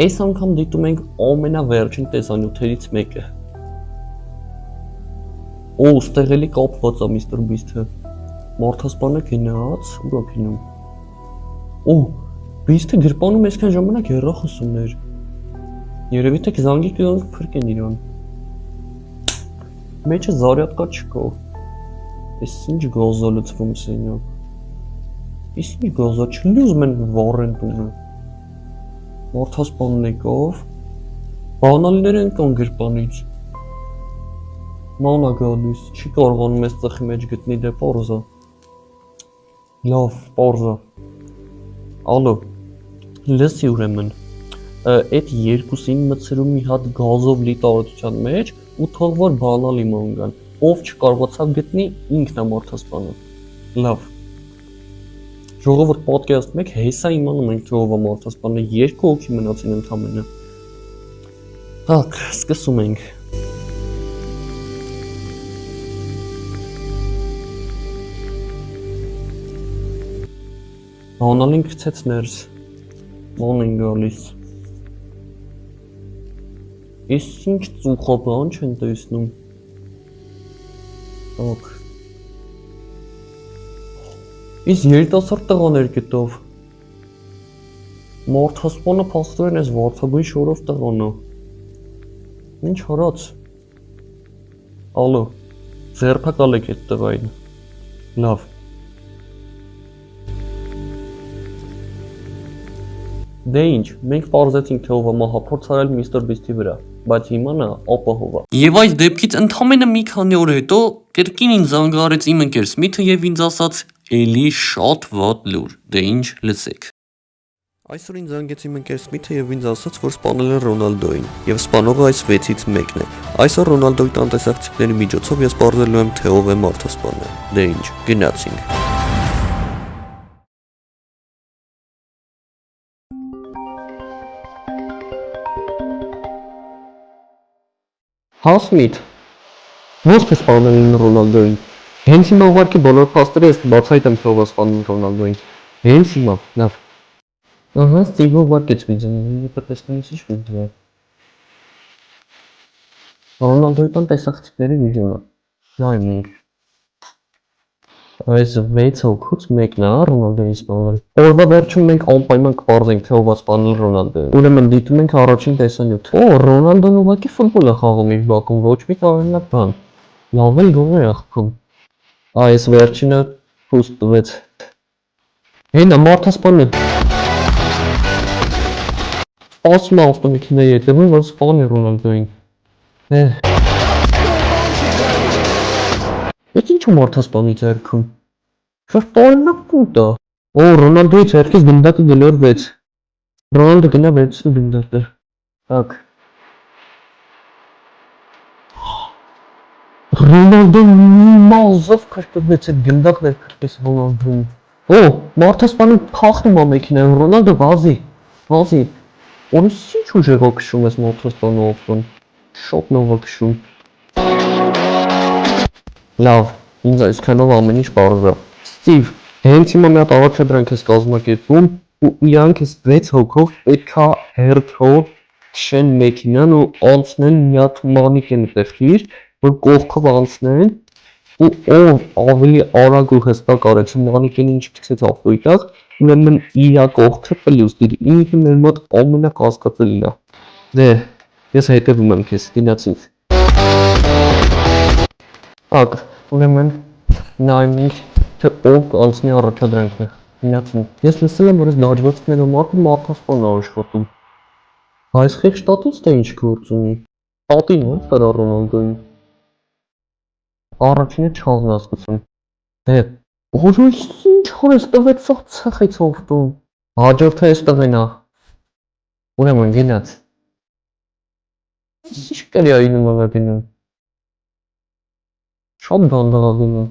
Այս անգամ դիտում ենք ամենավերջին տեսանյութերից մեկը։ Օ, ստեղելի կապված է Mr. Beast-ը։ Մարդասպանը գնաց, ուր է գնում։ Օ, Beast-ը գրպանում այսքան ժամանակ հեռախոս ուներ։ Երևի թե զանգի կգանք փրկեն իրան։ Մեջը զարյատկա չկա։ Էս ինչ գազա լցվում սենյակ։ Էս ինչ գազա չլի ուզում են վառեն տունը։ Մարդասպանն եկավ, բանալիներ են կան գրպանից։ Մանա գալիս, չի կարողանում ես ծխի մեջ գտնի, դե պարզա։ Լավ, պարզա։ Ալո, լսի ուրեմն, այդ երկուսին մտցրու մի հատ գազով լի տարածության մեջ ու թող որ բանալի ման գան, ով չկարողացավ գտնի ինքն է մարդասպանը։ Լավ։ Ժողովուրդ պատկերացնում եք, հեսա իմանում ենք թե ով է մարդասպանը, 2 հոգի մնացին ընդամենը։ Так, սկսում ենք։ Անալին գցեց ներս։ Ման են գալիս։ Ես ինչ ծուխաբան չեն տեսնում։ Так։ Իս երիտասարդ տղաներ գտով։ Մորթասպանը փաստորեն էս վարդագույն շորով տղանա։ Ինչ հարած։ Ալո, ձերբակալ եք էտ տղային։ Լավ։ Դե ինչ, մենք պարզեցինք թե ով է մահափորձ արել միստր Բիստի վրա, բայց հիմա նա ապահով է։ Եվ այս դեպքից ընդամենը մի քանի օր հետո կրկին ինձ զանգահարեց իմ ընկեր Սմիթը եւ ինձ ասաց էլի շատ վատ լուր, դե ինչ լսեք։ Այսօր ինձ զանգեց իմ ընկեր Սմիթը եւ ինձ ասաց, որ սպանել են Ռոնալդոին, եւ սպանողը այս 6-ից մեկն է։ Այսօր Ռոնալդոյի տնտեսակցիքների միջոցով ես բարձրելու եմ թե ով է մարդասպանը։ Դե ինչ, գնացինք։ Հասմիտ, ո՞նց է սպանել են Ռոնալդոին։ Հենց հիմա ուղարկի բոլոր փաստերը ես բացահայտեմ թե ով է սպանել Ռոնալդոին։ Հենց հիմա, լավ։ Ահա, Ստիվը ուղարկեց վիդեոն, պատասխանեցի ինչ վիդեո։ Ռոնալդոյի տնտեսակցիքների վիդեոն։ Նայում ենք։ Այս 6 հոգուց մեկն է Ռոնալդոյի սպանել։ Օրվա վերջում մենք անպայման կպարզենք թե ով է սպանել Ռոնալդոյին։ Ուրեմն դիտում ենք առաջին տեսանյութ։ Օ, Ռոնալդոն ուղղակի ֆուտբոլ է խաղում իր բակում, ոչ մի տարօրինակ բան։ Լավ էլ գող է աղքում։ Այս վերջինը փուստ տվեց։ Հենա մարդասպանը։ Սպասում է ավտոմեքենայի հետևում, որ սպանի Ռոնալդոյին։ Ես ինչ մարդասպանի ձեռքում։ Շատ տարօրինակ պունկտ է։ Օ, Ռոնալդոյի ձեռքից գնդակը գլորվեց։ Ռոնալդը գնա վերցրու գնդակը։ Так։ Ռոնալդոն մազով քրտվեց այդ գնդակն էր քրտես Ռոնալդոյին։ Օ, մարդասպանը փախնում է մեքենայում, Ռոնալդը վազի։ Որից ինչ ուժեղ է քշում ես մարդասպանը օպտոն։ Շատ նով է քշում։ Լավ, ինձ այսքանով ամեն ինչ պարզ է։ Ստիվ, հենց հիմա մի հատ առաջադրանք ես կազմակերպում ու իրանք ես 6 հոգով պետքա հերթով քշեն մեքենան ու անցնեն մի հատ մանիկեն տեղիր, որ կողքով անցնեն ու ով ավելի արագ ու հստակ արեց մանիկենին չգցեց ավտոյի տակ, ուրեմն իրա կողքը պլյուս դիր, ինքը մեր մոտ ամենակասկածելին է։ Դե, ես հետևում եմ քեզ, գնացինք։ Так, ուրեմն նայում ենք թե ով կանցնի առաջադրանքը։ Գնացինք։ Ես լսել եմ, որ այս դաջվածքներով մարդասպան է աշխատում։ Այս խիղճ տատուց թե ինչ գործ ունի։ Տատին ո՞նց դրա Ռոնալդոյին։ Առաջինը չազն ասկացում։ Դե, որոշ ինչ հորես տվեց սաղ ցխից ավտոն։ Հաջորդը էս տղեն է։ Ուրեմն գնաց։ Ինչ կարի այնում ավետինում։ Շատ դանդաղագում է։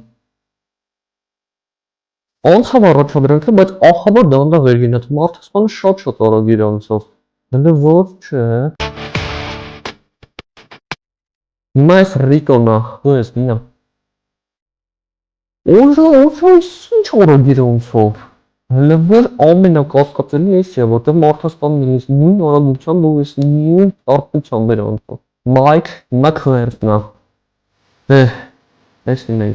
Անցավ առաջադրանքը, բայց ահավոր դանդաղ էր գնաց, մարդասպանը շատ արագ էր անցավ։ Դե ոչ չէ։ Հիմա այս Ռիկոն է, դու ես գնա։ Օժա, ինչ արագ էր անցավ։ Հələ որ ամենակասկածելին էս է, որտեղ մարդասպանն ես նույն արագությամբ ու ես նույն տարբերությամբ էր անցավ։ Մայք, հիմա քո հերթն է։ Դե, էս լինեի։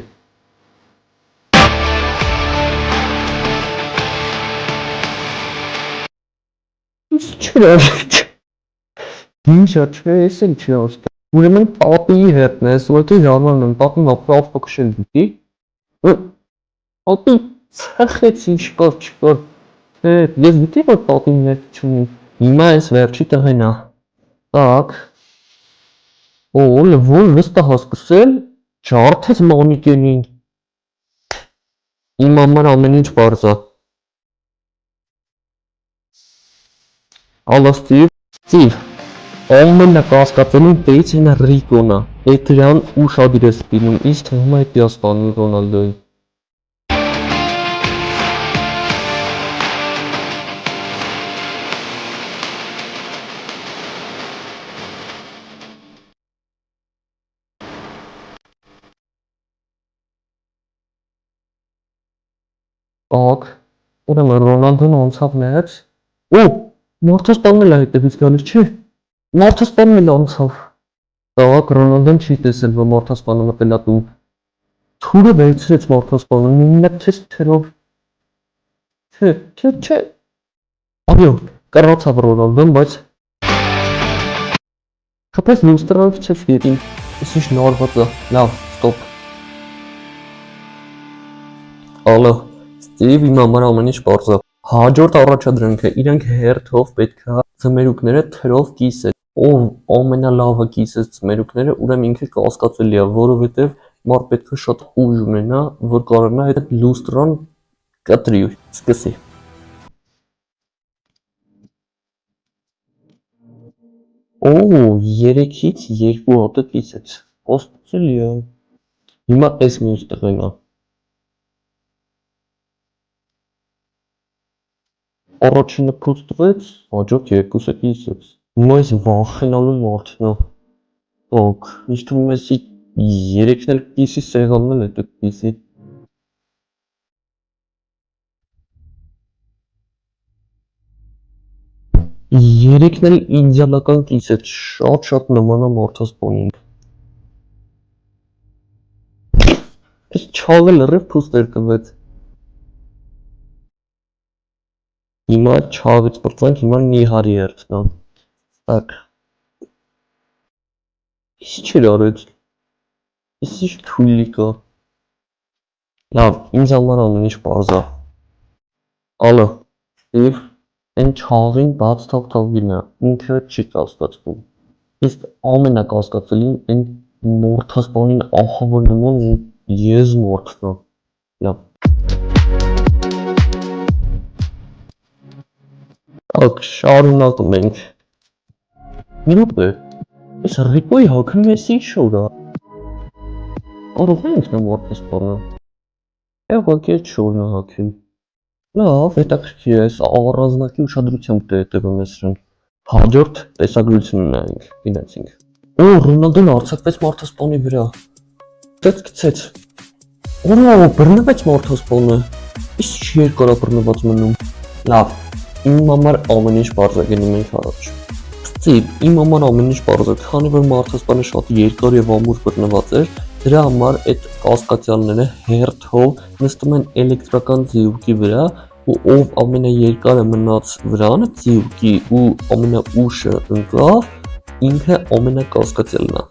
Չրաշ։ Ինչա չէ, ես էլ չի աստ։ Ուրեմն տատիի հետն ես, որտեղ ժամանն եմ, տատին ապրավ կշել դիտի։ Տատի ծխեց չկար։ Ես դիտի, որ տատին հետ չունի։ Հիմա ես վերջի տղեն է։ Так։ Օ, որ վստահ հասկսել, ջարդեց մանիկենին։ Իմ համար ամեն ինչ պարզ է։ Ալո Ստիվ, ամենակասկածելին տեից հենա Ռիկոն է, էդ դրան ուշադիր ես պինում, ինձ թվում է էդի ասպանում Ռոնալդոյին։ Так, ուրեմն Ռոնալդոն անցավ նայեց։ Օ, մարդը սպանել է հետևից գալիս չի։ Մարդը սպանել անցավ։ Так, Ռոնալդոն չի տեսել, որ մարդը սպանը մտել է տուն։ Թուրը վերցրեց մարդը սպանը, նույնն թես թերով։ Չէ։ Այո, կարողացավ Ռոնալդոն, բայց Խփեց լուստրով չես գետին։ Իսկ նորված է։ Լավ, ստոպ։ Ալո, Ստիվ իմ համար ամեն ինչ բարձ է։ Հաջորդ առաջադրանքը իրանք հերթով պետք է ծմերուկները թրով կիսել։ Ով ամենալավը կիսեց ծմերուկները, ուրեմն ինքը կասկածելի է, որովհետև մարդ պետք է շատ ուժ ունենա, որ կարողանա այդ լուստրան կտրի։ Սկսի։ Օ, 3-ից 2 հատը կիսեց։ Ոստելի է։ Հիմա էս մյուս տղեն է։ Առաջինը փուս տվեց, հաջորդ երկուսը կիսեց։ Հիմա էս վախենալու մարդն է։ Так, ինչ թվում է 3-ն էլ կիսի, սեղանն էլ հետո կիսի։ Երեքն էլ իդեալական կիսեց, շատ նման է մարդասպանին։ Ես չաղը լրիվ փուս ներկվեց։ Հիմա չաղից պրծանք, հիմա նիհարի երդնա։ Так։ Ինչ չեր արեց։ Ես ինչ թույլի կա։ Լավ, ինձ համար ամեն ինչ պարզ է։ Ալո, Ստիվ, այն չաղին բաց թող գինա, ինքը չի կասկածվում։ Իսկ ամենակասկածելին այն մարդասպանին ահավոր նման ես մարդն է։ Լավ։ Так, շարունակում ենք։ Մի րոպե, այս Ռիկոյի հագնում ես ինչ շոր է։ Կարող ենք նա մարդասպանը։ Եղակ է շորն է հագում։ Լավ, հետաքրքիր է, առանձնակի ուշադրությամբ հետևում ես սրան։ Հաջորդ տեսագրությունը նայենք, գնացինք։ Օ, Ռոնալդոն արձակվեց մարդասպանի վրա։ Գցեց։ Օ, բռնվեց մարդասպանը։ Իսկ երկար է բռնված մնում։ Լավ, իմ համար ամեն ինչ բարձր է, գնում ենք առաջ։ Ստիվ, իմ համար ամեն ինչ բարձր է, քանի որ մարդասպանը շատ երկար եւ ամուր բռնված էր, դրա համար այդ կասկածյալները հերթով նստում են էլեկտրական ձիուկի վրա ու ով ամենաերկարը մնաց վրան ձիուկի ու ամենաուշը ընկավ, ինքը ամենակասկածյալն է։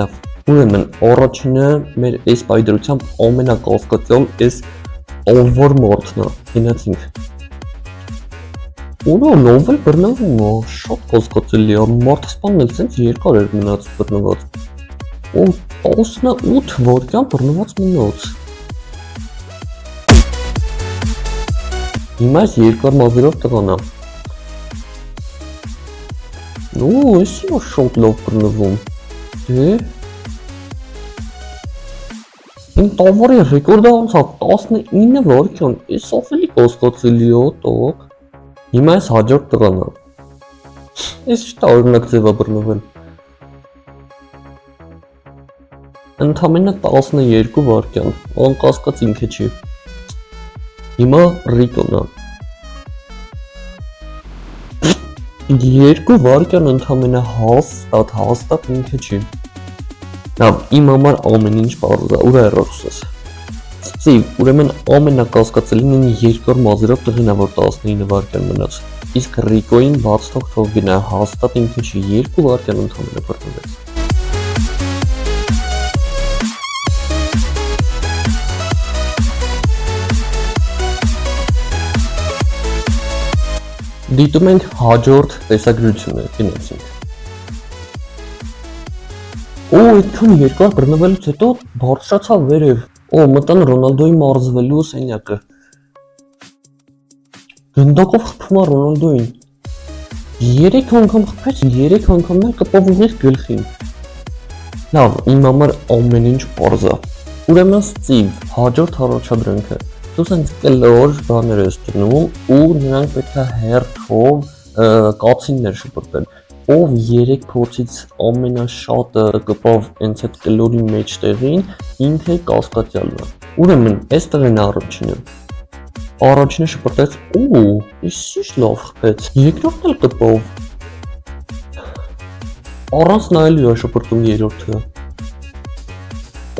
Լավ, ուրեմն առաջինը մեր այս պայդրությամբ ամենակասկածյալ այս ալվոր մարդն է։ Գնացինք։ Ուրո լավ էլ բռնվում է, շատ կասկածելի է, մարդասպանն էլ սենց երկար էր մնաց բռնված։ Ու 18 վայրկյան բռնված մնաց։ Հիմա այս երկար մազերով տղան է։ Ու էս է շատ լավ բռնվում։ Դե։ Իմ տավարի ռեկորդը անցավ 19 վայրկյան, էս ավելի կասկածելի է, տող։ Հիմա այս հաջորդ տղան է։ Էս շտարունակ ձև է բռնվել։ Ընդամենը 12 վայրկյան, անկասկած ինքը չի։ Հիմա Ռիկոն է։ 2 վայրկյան ընդամենը հաստատ ինքը չի։ Լավ, իմ համար ամեն ինչ պարզ է, ուր է ռոքսես։ Ստիվ, ուրեմն ամենակասկածելին են երկար մազերով տղին է, որ 19 վայրկյան մնաց։ Իսկ Ռիկոին բաց թող գնա, հաստատ ինքը չի, 2 վայրկյան ընդամենը բռնվեց։ Դիտում ենք հաջորդ տեսագրությունը, գնացինք։ Օ, այդքան երկար բռնվելուց հետո բարձրացավ վերև։ Օ, մտան Ռոնալդոյի մարզվելու սենյակը։ Գնդակով խփում է Ռոնալդոյին։ 3 անգամ խփեց, 3 անգամն էլ կպավ ուղիղ գլխին։ Լավ, իմ համար ամեն ինչ պարզ է։ Ուրեմն Ստիվ, հաջորդ առաջադրանքը։ Դու սենց կլոր բաներ ես դնում ու նրանք պետք է հերթով կացիններ շպրտեն։ Ով 3 փորձից ամենաշատը կպավ հենց այդ կլորի մեջտեղին, ինքը կասկածյալն է։ Ուրեմն, այս տղեն առաջինը։ Առաջինը շպրտեց, ինչ լավ խփեց։ Երկրորդն էլ կպավ։ Առանց նայելու է շպրտում երրորդը։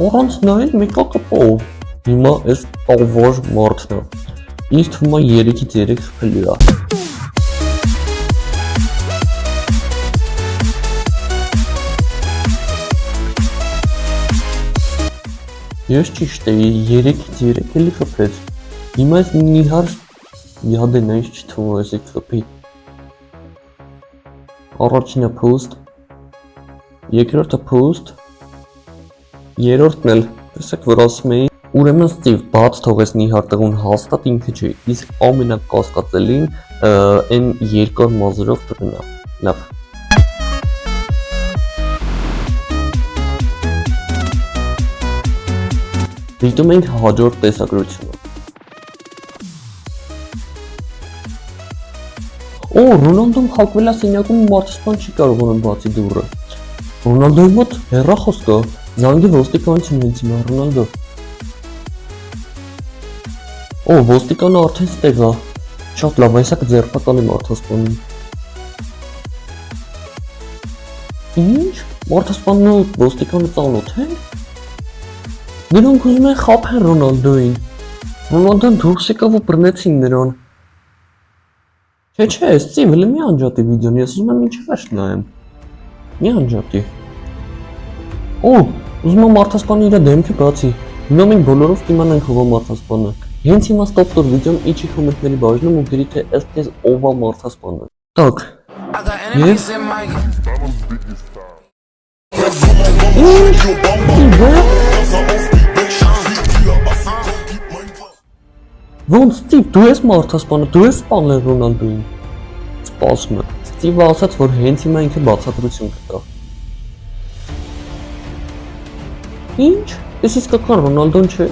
Առանց նայել մեկը կպավ։ Հիմա այս ավոր մարդն է։ Ինձ թվում է 3-ից 3 խփելու է։ Ես ճիշտ էի, 3-ից 3 էլի խփեց։ Հիմա այս նիհար յադեն է, ինչ չթվում է էսի խփի։ Առաջինը post, երկրորդը post, երրորդն էլ, տեսեք որ ասում էի, ուրեմն Ստիվ բաց թողեց նիհար տղուն հաստատ ինքը չէ, իսկ ամենակասկածելին այն երկար մազերով տղն է, լավ։ Դիտում ենք հաջորդ տեսագրությունը։ Ռոնալդոն հակվել է սենյակում ու մարդասպան չի կարողանում բացի դուռը։ Ռոնալդոյի մոտ հեռախոս կա, զանգի ոստիկանություն հենց հիմա Ռոնալդո։ Ոստիկանը արդեն ստեղ է։ Շատ լավ, այսա կձերբակալի մարդասպանին։ Ինչ? Մարդասպանն ու ոստիկանը ծանոթ են։ Նրանք ուզում են խաբեն Ռոնալդոյին։ Ռոնալդոն դուրս եկավ ու բռնեցին նրան։ Չէ, Ստիվ, էլի մի անջատի վիդեոն, ես ուզում եմ մինչև վերջ նայեմ։ Մի անջատի։ Ուզում եմ մարդասպանը իր դեմքը բացի։ Հիմա մենք բոլորով կիմանանք ով է մարդասպանը։ Հենց հիմա ստոպ տուր վիդեոն իջի կոմենտների բաժնում ու գրի թե ըստ ով է մարդասպանը։ Так։ Ոնց Ստիվ, դու ես մարդասպանը, դու ես սպանել Ռոնալդոյին։ Սպասում եմ։ Ստիվը ասաց, որ հենց հիմա ինքը բացատրություն կտա։ Ինչ? Ես իսկական Ռոնալդոն չէ։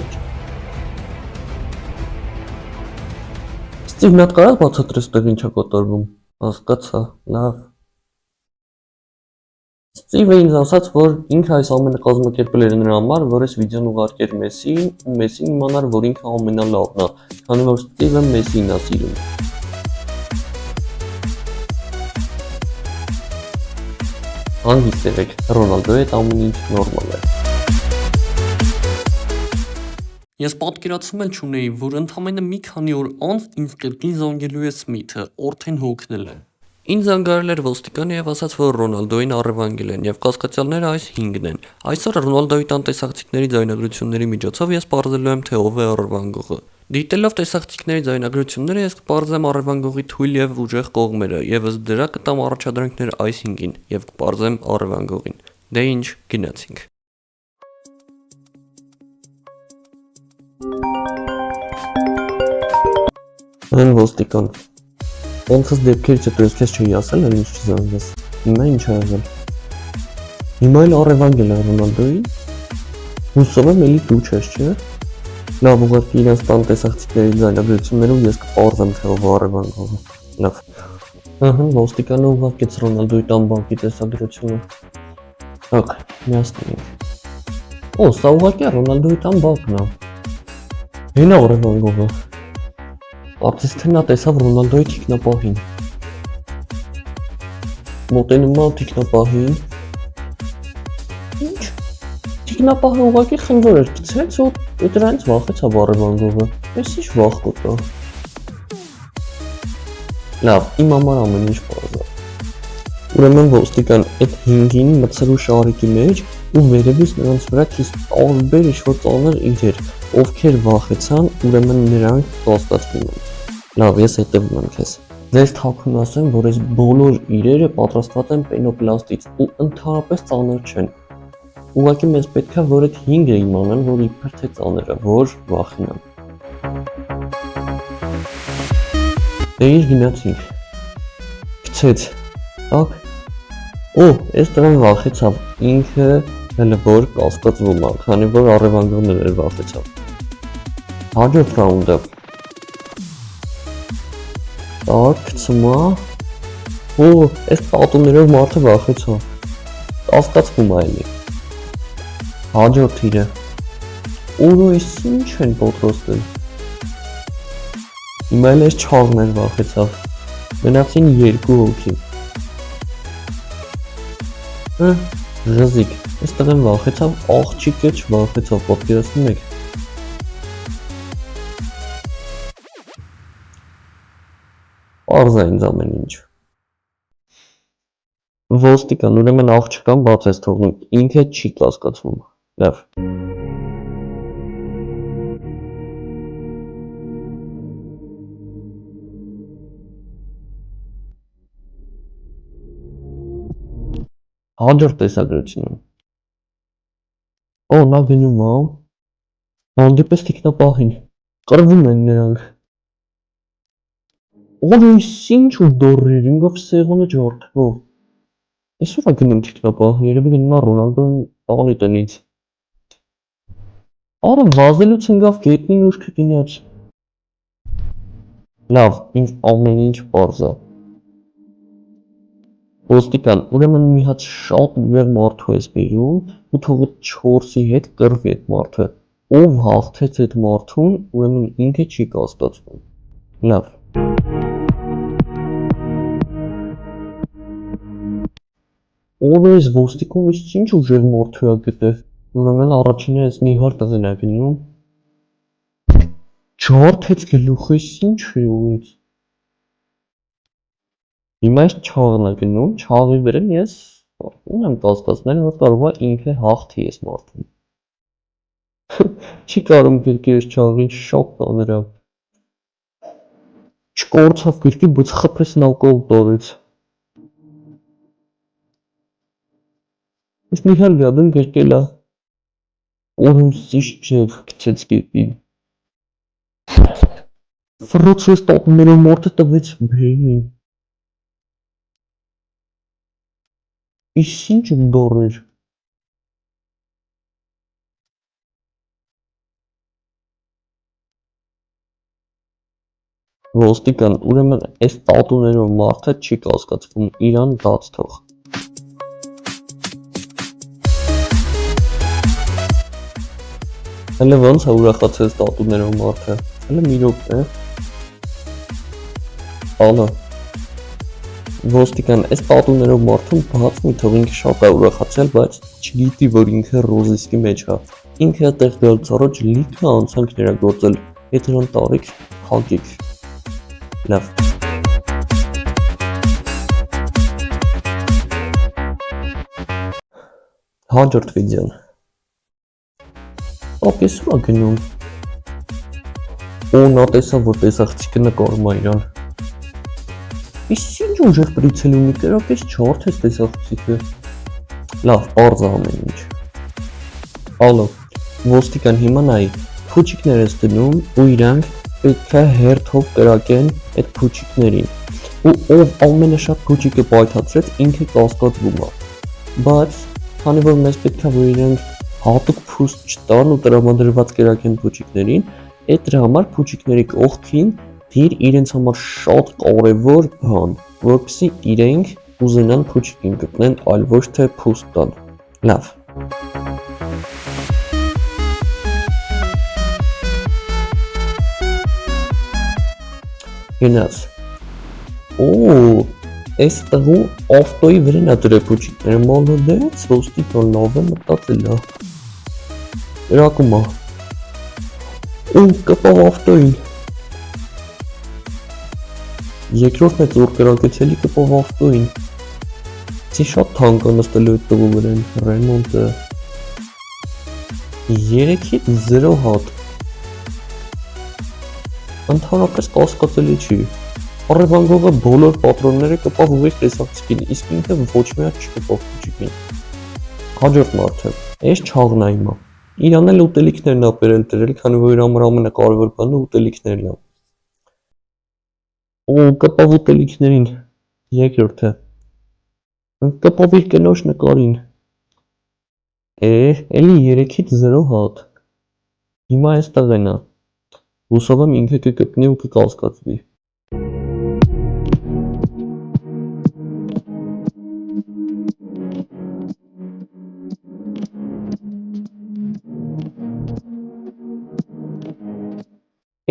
Ստիվ նա կարա բացատրես տեղ ինչա կատարվում։ Հասկացա, լավ։ Ստիվը ինձ ասաց, որ ինքը այս ամենը կազմակերպել էր նրա համար, որ այս վիդեոն ուղարկեր Մեսսիին, ու Մեսսին իմանար, որ ինքը ամենալավն է, քանի որ Ստիվը Մեսսին է սիրում։ Հանգիստ եղեք, Ռոնալդոյի հետ ամեն ինչ նորմալ է։ Ես պատկերացում էլ չունեի, որ ընդամենը մի քանի օր անց ինձ կրկին զանգելու է Սմիթը, արդեն հոգնել է։ Ինձ զանգարել էր ոստիկանը եւ ասաց, որ Ռոնալդոյին առևանգել են եւ կասկածյալները այս 5-ն են։ Այսօր Ռոնալդոյի տան տեսախցիկների ձայնագրությունների միջոցով ես պարզելու եմ, թե ով է առևանգողը։ Դիտելով տեսախցիկների ձայնագրությունները ես կպարզեմ առևանգողի թույլ եւ ուժեղ կողմերը եւ ըստ դրա կտամ առաջադրանքներ այս 5-ին եւ կպարզեմ առևանգողին։ Դե ինչ, գնացինք։ Այն ոստիկան։ Ոնցս դեպքերից հետո ես քեզ չի ասել, որ ինչ չզանգես։ Հիմա ինչ ա եղել։ Հիմա էլ առևանգել է Ռոնալդոյին։ Հուսով եմ էլի դու չես, չէ՞։ Լավ, ուղղակի իրենց տան տեսախցիկների ձայնագրություններով ես կպարզեմ, թե ով է առևանգողը։ Լավ։ Ոստիկանը ուղարկեց Ռոնալդոյի տան բանկի տեսագրությունը։ Так, միացնենք։ Սա ուղղակի Ռոնալդոյի տան բանկն է։ Հին է առևանգողը։ Ապցես թե նա տեսավ Ռոնալդոյի թիկնապահին։ Մոտենում է թիկնապահին։ Ինչ? Թիկնապահը ուղղակի խնձոր էր գցեց ու դրանից վախեցավ առևանգողը։ Էս ինչ վախ կտա։ Լավ, իմ համար ամեն ինչ պարզ է։ Ուրեմն ոստիկան այդ 5-ին մտցրու շարիկի մեջ ու վերևից նրանց վրա քիչ տարբեր ինչ-որ ծանր իրեր, ովքեր վախեցան, ուրեմն նրանք կասկածվում են։ Լավ, ես հետևում եմ քեզ։ Ձեզ թաքուն ասեմ, որ այս բոլոր իրերը պատրաստված են պենոպլաստից ու ընդհանրապես ծանր չեն։ Ուղղակի մեզ պետք է որ այդ 5-ը իմանան, որ իբր թե ծանր է, որ վախենան։ Դե ինչ գնացինք։ Գցեց։ Так։ Այս տղան վախեցավ։ Ինքը հələ որ կասկածվում է, քանի որ առևանգողներ էր վախեցավ։ Հաջորդ ռաունդը։ Так, գցումա։ Այս պատումներով մարդը վախեցավ։ Կասկածվում է էլի։ Հաջորդ իրը։ Այս ինչ են պատրաստել։ Հիմա էլ էս չաղներ վախեցավ։ Մնացին 2 հոգի։ Ղզիկ, այս տղեն վախեցավ, աղջիկը չվախեցավ, պատկերացնում եք։ Պարզ է ինձ ամեն ինչ։ Ոստիկան, ուրեմն աղջկան բաց ես թողնում, ինքը չի կասկածվում։ Լավ։ Հաջորդ տեսագրությունը։ Օ, նա գնում է։ Հանդիպես թիկնապահին։ Կռվում են նրանք։ Օր ինչ ու դորրեր, ինքով սեղանը ջարդվող։ Այսօր է գնում թիկնապահ, երևի գնում է Ռոնալդոն տանի տնից։ Արը վազելուց ընկավ գետնին ուշքը գնաց։ Լավ, ինձ ամեն ինչ պարզ է։ Ոստիկան, ուրեմն մի հատ շատ ուժեղ մարդու ես բերում ու թողդ 4-ի հետ կռվի այդ մարդը։ Ով հաղթեց այդ մարդուն, ուրեմն ինքը չի կասկածվում։ Լավ։ Ով ես ոստիկով ես ինչ ուժեղ մարդու է գտել։ Ուրեմն առաջինը ես մի հատ տղեն է գնում։ Ջարդեց գլուխս ինչ է ուից։ Հիմա ես չաղն է գնում, չաղի վերեն ես ունեմ կասկածներ, որ կարող է ինքը հաղթի ես մարդուն։ Չի կարում գրկի ես չաղին, շոկ կա նրա։ Չկորցավ գրկի, բայց խփեց նակով տորից։ Ես Միհալ Գադն գրկել է։ Օրում սիշտ չև կցեց գետին։ Ֆրոցես տատներով մարդը տվեց բեյնին։ Իս ինչ դորր։ Ոստիկան, ուրեմն այս տատուներով մարդը չի կասկածվում, իրան դաց թող։ Հələ ոնց է ուրախացել տատուներով մարդը։ Հələ մի րոպե։ Ալո։ Ոստիկան, այս տատուներով մարդուն բաց մի թող ինքը շատ է ուրախացել, բայց չգիտի, որ ինքը ռոզիսկի մեջ է։ Ինքը այդտեղ գալուց առաջ լիքը անցանք ներագործել, եթե նրան տարիք հագիկ։ Լավ։ Հաջորդ վիդեոն։ Ապ ես ուր է գնում։ Օ, նա տեսավ, որ տեսախցիկը նկարում է իրան։ Իս ինչ ուժեղ պրիցել ունի, կրապ ես չարդ ես տեսախցիկը։ Լավ, պարզ է ամեն ինչ։ Ալո, ոստիկան հիմա նայի, փուչիկներ ես դնում ու իրանք պետք է հերթով կրակեն այդ փուչիկներին։ Ու ով ամենաշատ փուչիկը պայթացրեց, ինքը կասկածվում է։ Բայց, քանի որ մեզ պետք է որ իրանք հատուկ փուստ չտան ու տրամադրված կրակեն փուչիկներին, այդ դրա համար փուչիկների կողքին դիր իրենց համար շատ կարևոր բան, որպեսզի իրենք ուզենան փուչիկին գտնեն, այլ ոչ թե փուստ տան։ Լավ։ Գնաց։ Օ, այս տղու ավտոյի վրան է դրել փուչիկները, մոլոդեց, ոստիկան լավ է մտածել է։ Կրակում է։ Ու կպավ ավտոյին։ Երկրորդն է ծուր կրակեց էլի կպավ ավտոյին։ Չի շատ թանկ է նստելու այդ տղու վրան, Ռեյմոնդը։ 3-ից 0 հատ։ Ընդհանրապես կասկածելի չի։ Առևանգողը բոլոր պատրոնները կպավ ուղիղ տեսախցիկին, իսկ ինքը ոչ մի հատ չկպավ փուչիկին։ Հաջորդ մարդը, այս չաղն է հիմա։ Իրան էլ ուտելիքներն է բերել դրել, քանի որ իր համար ամենակարևոր բանը ուտելիքներն է։ Ու կպավ ուտելիքներին, երկրորդը։ Կպավ իր կնոջ նկարին։ Էլի 3-ից 0 հատ։ Հիմա այս տղեն է։ Հուսով եմ ինքը կգտնի ու կկասկածվի։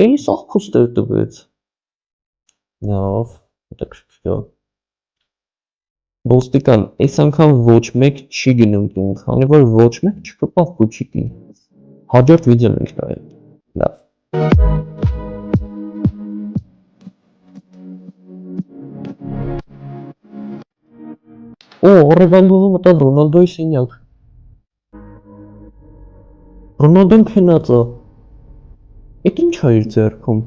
Էլի սաղ փուստ է տվեց։ Լավ, հետաքրքիր։ Ոստիկան, այս անգամ ոչ մեկ չի գնում տուն, քանի որ ոչ մեկ չկպավ փուչիկին։ Հաջորդ վիդեոն ենք նայել։ Լավ։ Օ, օրեգանդուղը մտավ Ռոնալդոյի սենյակ։ Ռոնալդոն քնած է։ Էդ ինչ է իր ձեռքում։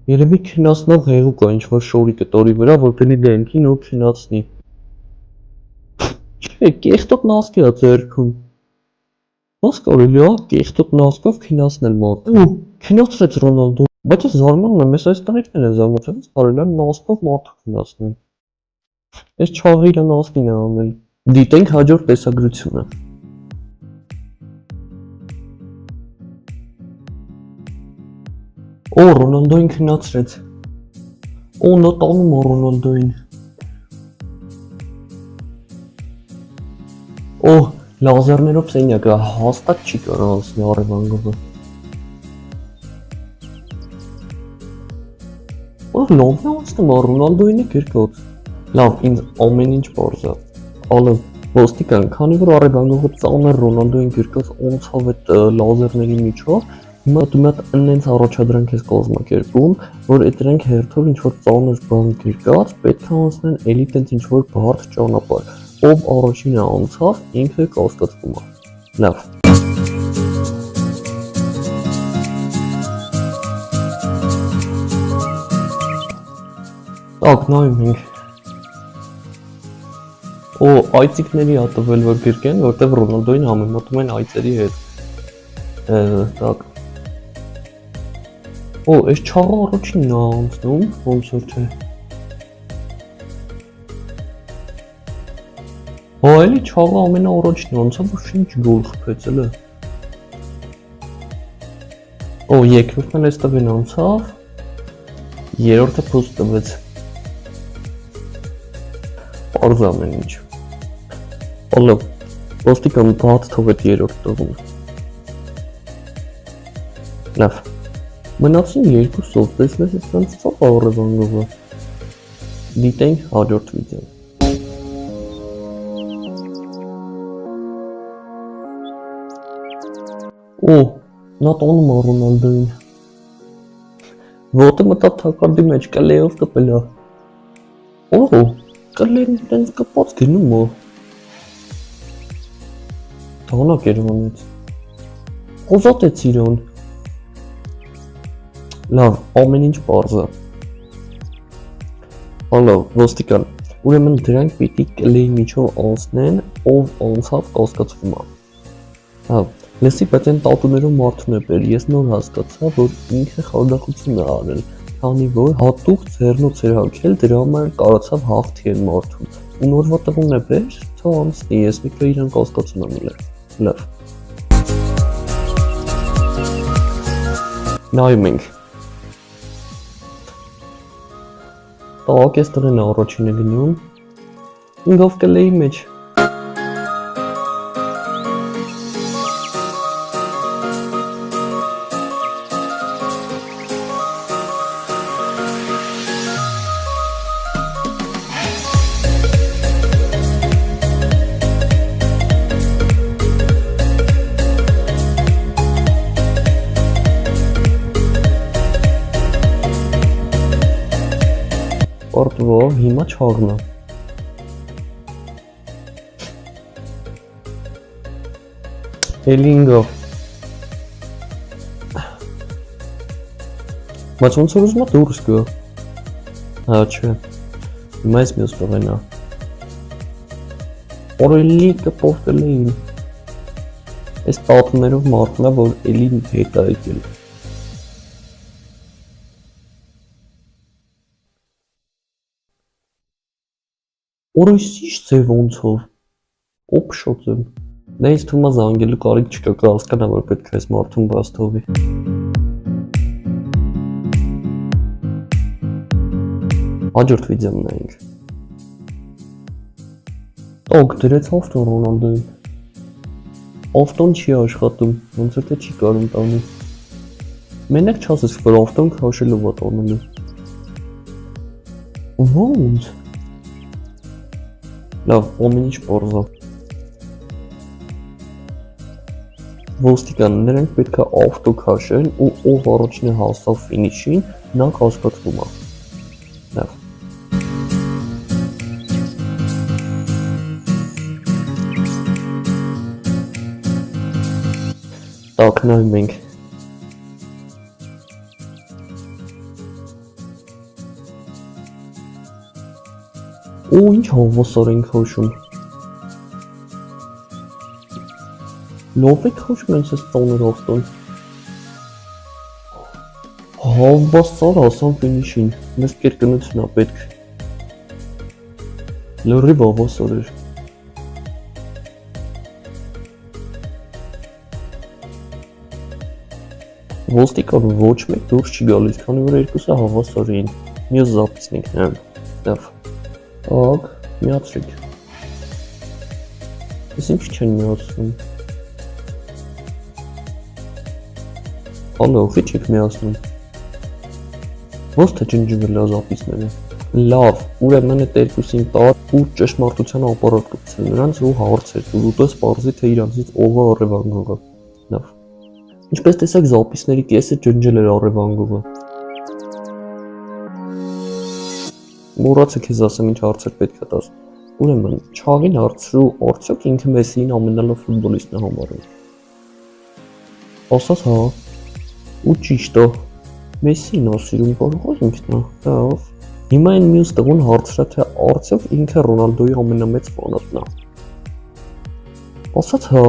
Երևի քնացնող հեղուկ է ինչ-որ շորի կտորի վրա, որ դնի դեմքին ու քնացնի։ Չէ, կեղտոտ նասկի է ձեռքում։ Ոնց կարելի է կեղտոտ նասկով քնացնել մարդ։ Ու քնացրեց Ռոնալդոն, բայց ես զարմանում եմ, ես այս տղեկն եմ զարմացել, ոնց կարելի է նասկով մարդ քնացնել։ Այս չաղը իր նասկին է անել։ Դիտենք հաջորդ տեսագրությունը։ Օ, Ռոնալդոին քնացրեց։ Օ, նա տանում է Ռոնալդոին։ Օ, լազերներով սենյակը հաստատ չի կարող անցնի առևանգովը։ Օ, լավն է անցնում է Ռոնալդոին է կերկոտ։ Լավ, ինձ ամեն ինչ պարզ է։ Ալը, ոստիկան, քանի որ առևանգովը ծանր Ռոնալդոին կերկոտ անցավ այդ լազերների միջով, հիմա դու մի հատ այնց առաջադրանք ես կազմակերպում, որ այդ դրանք հերթով ինչ-որ ծանր բան կերկած, պետք է անցնեն էլի տենց ինչ-որ բարդ ճանապարհ։ Ով առաջինը անցավ, ինքը կասկածվում է։ Լավ։ Так, նայում ենք։ Օ, այծիկների ա տվել, որ գրկեն, որտեղ Ռոնալդոին համեմատում են այծերի հետ։ Так։ Օ, այս չաղը առաջինն է անցնում, ոնց որ չէ։ Հա, էլի չաղը ամենաառաջինն անցավ, որ ինչ գոլ խփեց էլը։ Օ, երկրորդն էլ էստեղ են անցավ, երրորդը փոս տվեց։ Պարզ ամեն ինչ։ Ալո, ոստիկան բաց թողեց երրորդ տղուն։ Լավ։ Մնացին երկուսով, տեսնես ես սենց ծապ առևանգովը։ Դիտենք հաջորդ վիդեոն։ Օ, նա տանում է Ռոնալդոին։ Ոտը մտավ թակարդի մեջ, կլեով կպել է։ Օ, կլեն տենց կպած գնում է։ Դանակ էր անեց։ Խոզատեց իրան։ Լավ, ամեն ինչ պարզ է։ Ալո, ոստիկան, ուրեմն դրանք պիտի կլեի միջով անցնեն, ով անցավ կասկածվում է։ Լավ, լսի, բայց այն տատուներով մարդուն է բեր, ես նոր հասկացա, որ ինքը խարդախություն է արել, քանի որ հատուկ ձեռնոց էր հագել, դրա համար կարողացավ հաղթի այն մարդուն։ Ու նորվա տղուն է բեր, թող անցնի, ես մի քիչ իրան կասկածում եմ ուներ։ Լավ։ Նայում ենք։ Так, ես տղեն առաջին է գնում, ինգով կլեի մեջ։ Պարտվո, հիմա չաղն է։ Էլինգով։ Բայց ոնց որ ուզում է դուրս գա։ Հա, չէ։ Հիմա ես մյուս տղեն է։ Որ էլի կպով կլեին։ Այս պատումներով մարդն է, որ էլի հետ է եկել։ Օրույսիշ ձև ոնցով, օպշոտ եմ, նա ինձ թվում է զանգելու կարիք չկա, կհասկանա, որ պետք է այս մարդուն բաց թողի։ Հաջորդ վիդեոն նայենք։ Տոկ դրեց ավտոն Ռոնալդոին։ Ավտոն չի աշխատում, ոնց որ թե չի կարում տանի։ Մենակ չասես, որ ավտոն քաշելով է տանելու։ Ոնց։ Լավ, ամեն ինչ պարզ է։ Ոստիկաններն պետք է ավտո քաշեն ու ով առաջինը հասավ ֆինիշին, նա կասկածվում է։ Լավ։ Так, նայում ենք։ Ու ինչ հավասար ենք հաշում։ Լավ եք հաշում ենք ես տոներ ավտոն։ Հավասար ասան ֆինիշին, մեզ կերկնություն է պետք։ Լրիվ հավասար էր։ Ոստիկան ոչ մեկ դուրս չի գալիս, քանի որ երկուսը հավասար էին։ Մյուս զապիսն ենք նայում։ Լավ։ Ակ, միացրեք։ Ես ինչ չեն միացնում։ Ալո, ո՞վ եք միացնում։ Ո՞ց թե ջնջվել է զապիսները։ Լավ, ուրեմն այդ երկուսին տար ու ճշմարտության ապարատ կպցել նրանց ու հարցեր ու ուտես պարզի թե իրանցից ով է առևանգողը։ Լավ։ Ինչպես տեսակ զապիսների կեսը ջնջել էր առևանգողը։ Մոռացա քեզ ասեմ ինչ հարցեր պետք է տաս։ Ուրեմն, չաղին հարցրու արդյոք ինքը Մեսսիին ամենալավ ֆուտբոլիստն է համարում։ Ասաց հա։ Ու ճիշտ է։ Մեսսին է սիրում, կարող է ինքն է։ Լավ։ Հիմա այն մյուս տղուն հարցրա թե արդյոք ինքը Ռոնալդոյի ամենամեծ ֆանատն է։ Ասաց հա։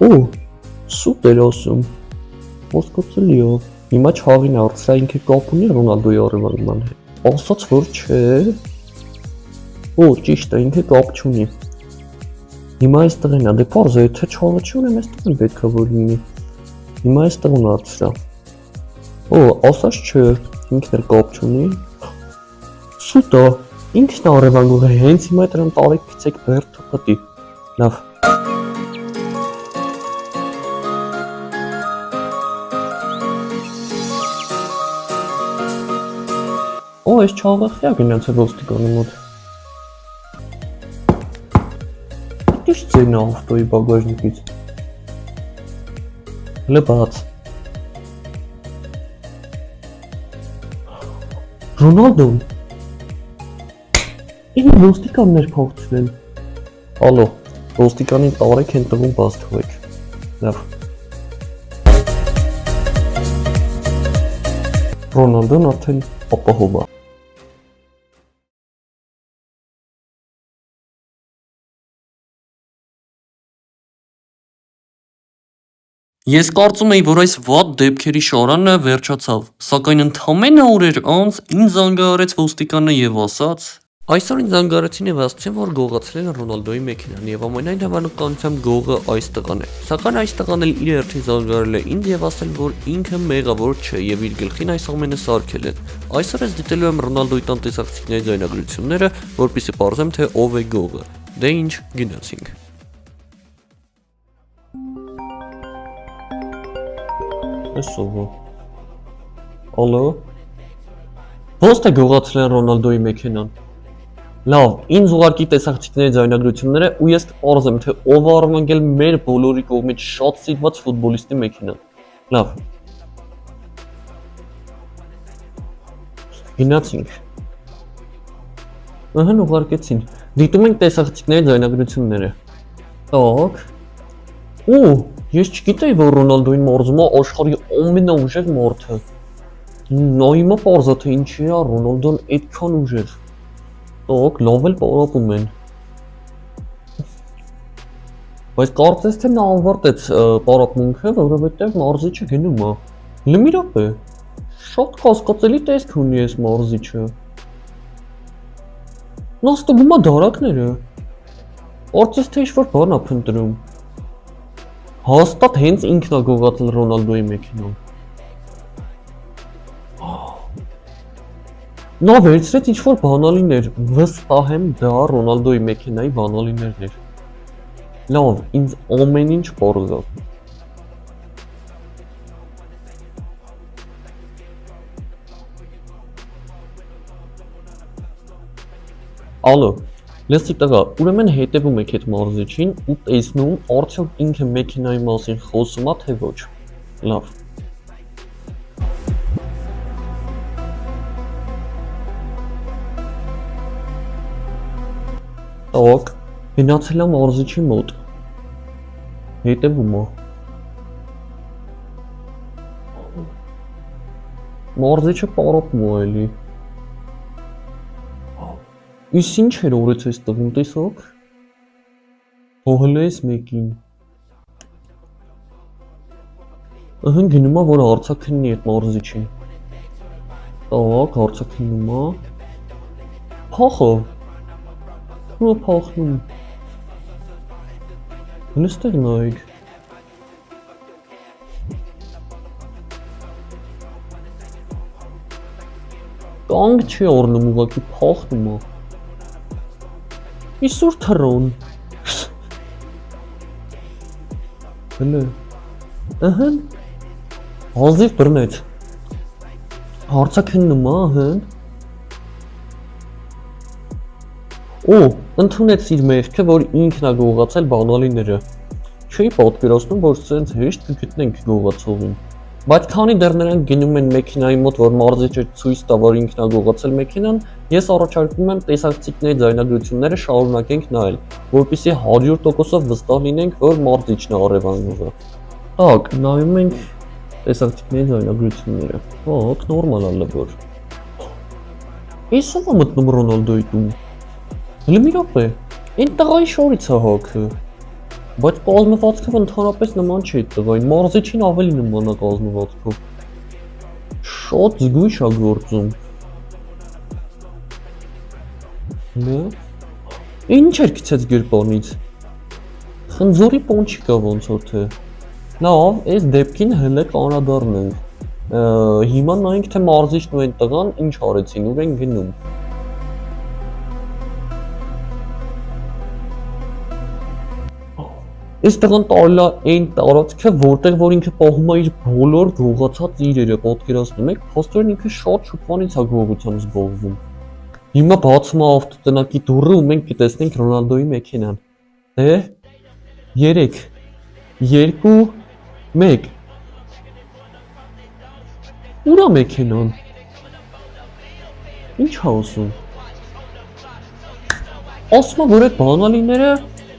Ու Սուտ էր ասում, ոսկոցելի է, հիմա չաղին հարցրա ինքը կապ ունի Ռոնալդոյի առևանգման հետ, ասաց որ չէ, ու ճիշտ է ինքը կապ չունի, հիմա այս տղեն է, դե պարզ է, թե չաղը չի ունեմ այս տղեն պետք է որ լինի, հիմա այս տղուն հարցրա, ու ասաց չէ, ինքն էր կապ չունի, սուտ է, ինքն է առևանգողը, հենց հիմա այդ նրան տարեք գցեք բերդ թպատի, լավ, Օ, այս չաղախյա գնաց է ոստիկանի մոտ։ Ինչ ձայն է ավտոյի բագաժնիկից։ Հլը բաց։ Ռոնալդոն։ Ինչ ոստիկաններ փոխցրել։ Ալո, ոստիկանին տարեք են տղուն բաց թողեք։ Լավ։ Ռոնալդոն արդեն ապահով է։ Ես կարծում էի, որ այս վատ դեպքերի շարանը վերջացավ, սակայն ընդամենը օրեր անց ինձ զանգահարեց ոստիկանը եւ ասաց. Այսօր ինձ զանգահարեցին եւ ասացին, որ գողացրել են Ռոնալդոյի մեքենան եւ ամենայն հավանականությամբ գողը այս տղան է։ Սակայն այս տղան էլ իր հերթին զանգահարել է ինձ եւ ասել, որ ինքը մեղավոր չէ եւ իր գլխին այս ամենը սարքել են։ Այսօր ես դիտելու եմ Ռոնալդոյի տան տեսակցիկների ձայնագրությունները, որպեսզի պարզեմ, թե ով է գողը։ Դե ինչ, գնացինք։ Այսօր։ Ալո։ Ո՞ց թե գողացրել են Ռոնալդոյի մեքենան։ Լավ, ինձ ուղարկի տեսակցիկների ձայնագրությունները ու ես կպարզեմ, թե ով է առևանգել մեր բոլորի կողմից շատ սիրված ֆուտբոլիստի մեքենան։ Լավ։ Գնացինք։ Ահա ուղարկեցին։ Դիտում ենք տեսակցիկների ձայնագրությունները։ Так։ Ու ես չգիտեի, որ Ռոնալդոյին մարզում է աշխարհի ամենաուժեղ մարդը։ Նա հիմա պարզ է, թե ինչի է Ռոնալդոն այդքան ուժեղ։ Так, լավ էլ պարապում են։ Բայց կարծես թե նա ավարտեց պարապմունքը, որովհետև մարզիչը գնում է։ Լմիրապ է։ Շատ կասկածելի տեսք ունի այս մարզիչը։ Նա ստուգում է դարակները։ Կարծես թե ինչ-որ բան է փնտրում։ Հաստատ հենց ինքն է գողացել Ռոնալդոյի մեքենան։ Նա վերցրեց ինչ-որ բանալիներ, վստահ եմ դա Ռոնալդոյի մեքենայի բանալիներն էր։ Լավ, ինձ ամեն ինչ պարզ է։ Ալո, լսի տղա, ուրեմն հետևում եք այդ մարզիչին ու տեսնում, արդյոք ինքը մեքենայի մասին խոսում է թե ոչ։ Լավ։ Так, գնացել եմ մարզիչի մոտ։ Հետևում է։ Մարզիչը պարապում է էլի։ Իսկ ինչ էր օրից այս տղուն տեսակ։ Հողել ես մեկին։ Ըհը գնում է որ հարցաքննի այդ մարզիչին։ Так, հարցաքննում է։ Փախը։ Ու փախնում։ Նստեղ նայեք։ Կանգ չի առնում ուղղակի փախնում է։ Իսուր թռոն։ Հələ։ Ըհը։ Հազիվ բռնեց։ Հարցաքննում է, ըհը։ Օ, ընդունեց իր մեղքը, որ ինքն է գողացել բանալիները։ Չի պատկերացնում, որ սենց հեշտ կգտնենք գողացողին։ Բայց քանի դեռ նրանք գնում են մեքենայի մոտ, որ մարզիչը ցույց տա, որ ինքն է գողացել մեքենան, ես առաջարկում եմ տեսակցիկների ձայնագրությունները շարունակենք նայել, որպեսզի 100%-ով վստահ լինենք, որ մարզիչն է առևանգողը։ Так, նայում ենք տեսակցիկների ձայնագրությունները։ Так, նորմալ է լվոր։ Իսկ ո՞վ է մտնում Ռոնալդոյի տուն։ Հələ մի րոպե, այն տղայի շորից է հոգը, բայց կազմվածքով ընդհանրապես նման չի այդ տղային, մարզիչին ավելի նման է կազմվածքով, շատ զգույշ է գործում, հələ, ինչ էր գցեց գրպանից, խնձորի պոնչիկ է ոնց որ թե, լավ, այս դեպքին հələ կանադառնենք, հիմա նայենք թե մարզիչն ու այն տղան ինչ արեցին, ուր են գնում։ Այս տղան տարել է այն տարածքը, որտեղ որ ինքը պահում է իր բոլոր գողացած իրերը, պատկերացնում եք, փաստորեն ինքը շատ շուտվանից է գողությամբ զբաղվում։ Հիմա բացում է ավտոտնակի դուռը ու մենք կտեսնենք Ռոնալդոյի մեքենան։ Դե 3 2 1 Ուր է մեքենան։ Ինչ է ասում։ Ասում է, որ այդ բանալիները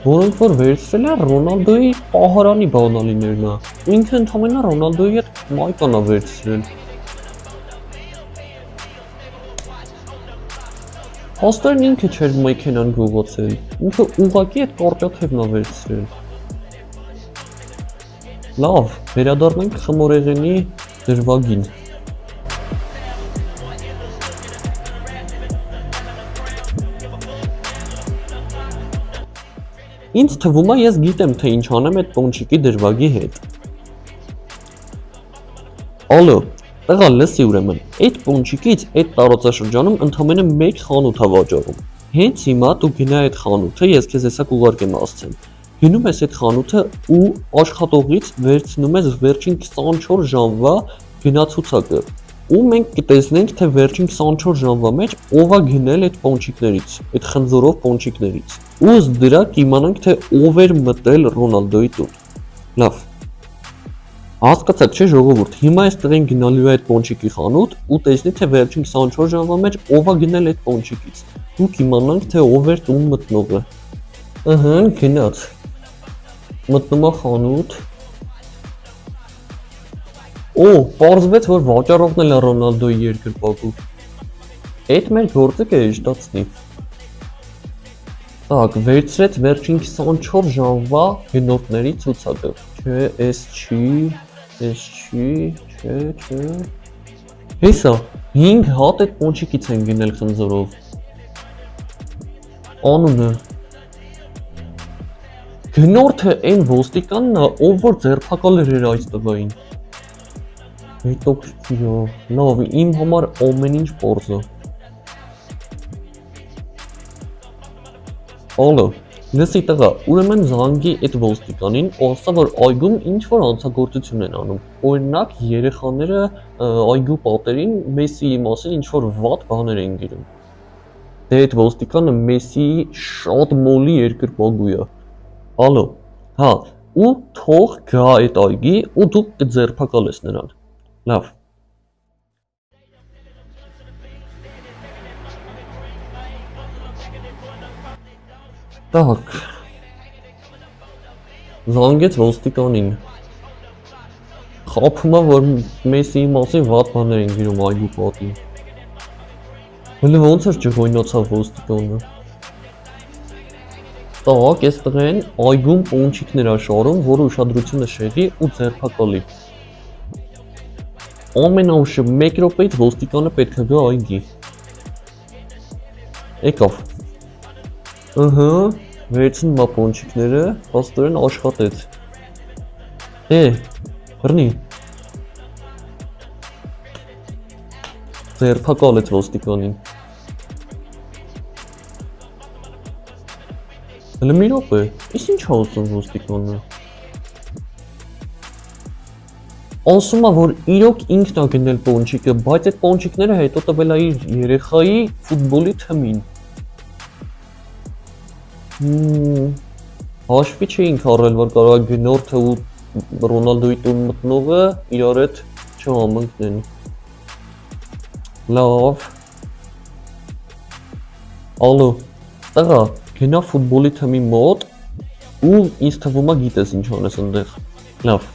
որոնք որ վերցրել է Ռոնալդոյի պահարանի բանալիներն է։ Ինքը ընդհանրապես Ռոնալդոյի հետ մայկան է վերցրել։ Հաստորեն ինքը չէր մեքենան գողացել։ Ինքը ուղղակի այդ կարտոթևն է վերցրել։ Լավ, վերադառնանք խմորեղենի դրվագին։ Ինձ թվում է ես գիտեմ թե ինչ անեմ այդ պոնչիկի դրվագի հետ։ Ալո, տղա լսի ուրեմն, այդ պոնչիկից այդ տարածաշրջանում ընդամենը մեկ խանութ է վաճառում։ Հենց հիմա դու գնա այդ խանութը, ես քեզ հեսա կուղարկեմ ասցեմ։ Գնում ես այդ խանութը ու աշխատողից վերցնում ես վերջին 24 ժամվա գնացուցակը։ Ու մենք կտեսնենք թե վերջին 24 ժամվա մեջ ով է գնել այդ պոնչիկներից, այդ խնձորով պոնչիկներից։ Ու ըստ դրա կիմանանք թե ով էր մտել Ռոնալդոյի տուն։ Լավ։ Հասկացաք չէ ժողովուրդ, հիմա այս տղեն գնալու է այդ պոնչիկի խանութ ու տեսնի թե վերջին 24 ժամվա մեջ ով է գնել այդ պոնչիկից։ Ու կիմանանք թե ով էր տուն մտնողը։ Ըհը, գնաց։ Մտնում է խանութ։ Օ, պարզվեց, որ վաճառողն էլ է Ռոնալդոյի երկրպագու։ Այդ մեր գործը կհեշտացնի։ Так, վերցրեց վերջին 24 ժամվա գնորդների ցուցակը։ Չէ, էս չի, չէ։ Հեսա, 5 հատ այդ պոնչիկից են գնել խնձորով։ Անունը։ Գնորդը այն ոստիկանն է, ով որ ձերբակալել էր այս տղային։ Հետոքրքիր է, լավ, իմ համար ամեն ինչ պարզ է։ Ալո, լսի տղա, ուրեմն զանգի այդ ոստիկանին, ասա որ այգում ինչ որ հանցագործություն են անում։ Օրինակ երեխաները այգու պատերին Մեսսիի մասին ինչ որ վատ բաներ են գրում։ Դե այդ ոստիկանը Մեսսիի շատ մոլի երկրպագու է։ Ալո, հա, ու թող գա այդ այգի ու դու կձերբակալես նրան։ Լավ։ Так։ Զանգեց ոստիկանին։ Խափում է, որ Մեսսիի մասին վատ բաներ են գրում այգու պատին։ Հələ ոնց էր չգոյնացավ ոստիկանը։ Так, այստեղ են այգում պոնչիկներ աշարում, որը ուշադրությունը շեղի ու ձերբակալի։ Ամենաուշը 1 րոպեից ոստիկանը պետք է գա այգի։ Եկավ։ Ըհը, վերցնում է պոնչիկները, փաստորեն աշխատեց։ Բռնի։ Ձերբակալեց ոստիկանին։ Հələ մի րոպե, իսկ ինչ է ասում ոստիկանը։ Ասում է, որ իրոք ինքն է գնել պոնչիկը, բայց այդ պոնչիկները հետո տվել է իր երեխայի ֆուտբոլի թիմին։ Հաշվի չէինք առել, որ կարող է գնորդը ու Ռոնալդոյի տուն մտնողը իրար հետ չհամընկնեն։ Լավ։ Ալո, տղա, գնա ֆուտբոլի թիմի մոտ ու ինձ թվում է գիտես ինչ անես այնտեղ։ Լավ։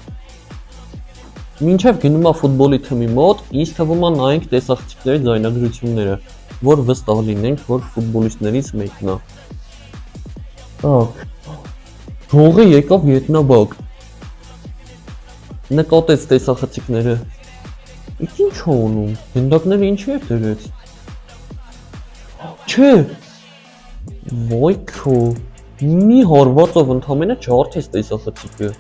Մինչև գնում է ֆուտբոլի թիմի մոտ, ինձ թվում է նայենք տեսախցիկների ձայնագրությունները, որ վստահ լինենք, որ ֆուտբոլիստներից մեկն է։ Так։ Գողը եկավ ետնաբակ։ Նկատեց տեսախցիկները։ Իսկ ինչ է անում։ Գնդակները ինչի է դրեց։ Չէ։ Ոյ քո։ Մի հարվածով ընդամենը ջարդեց տեսախցիկը։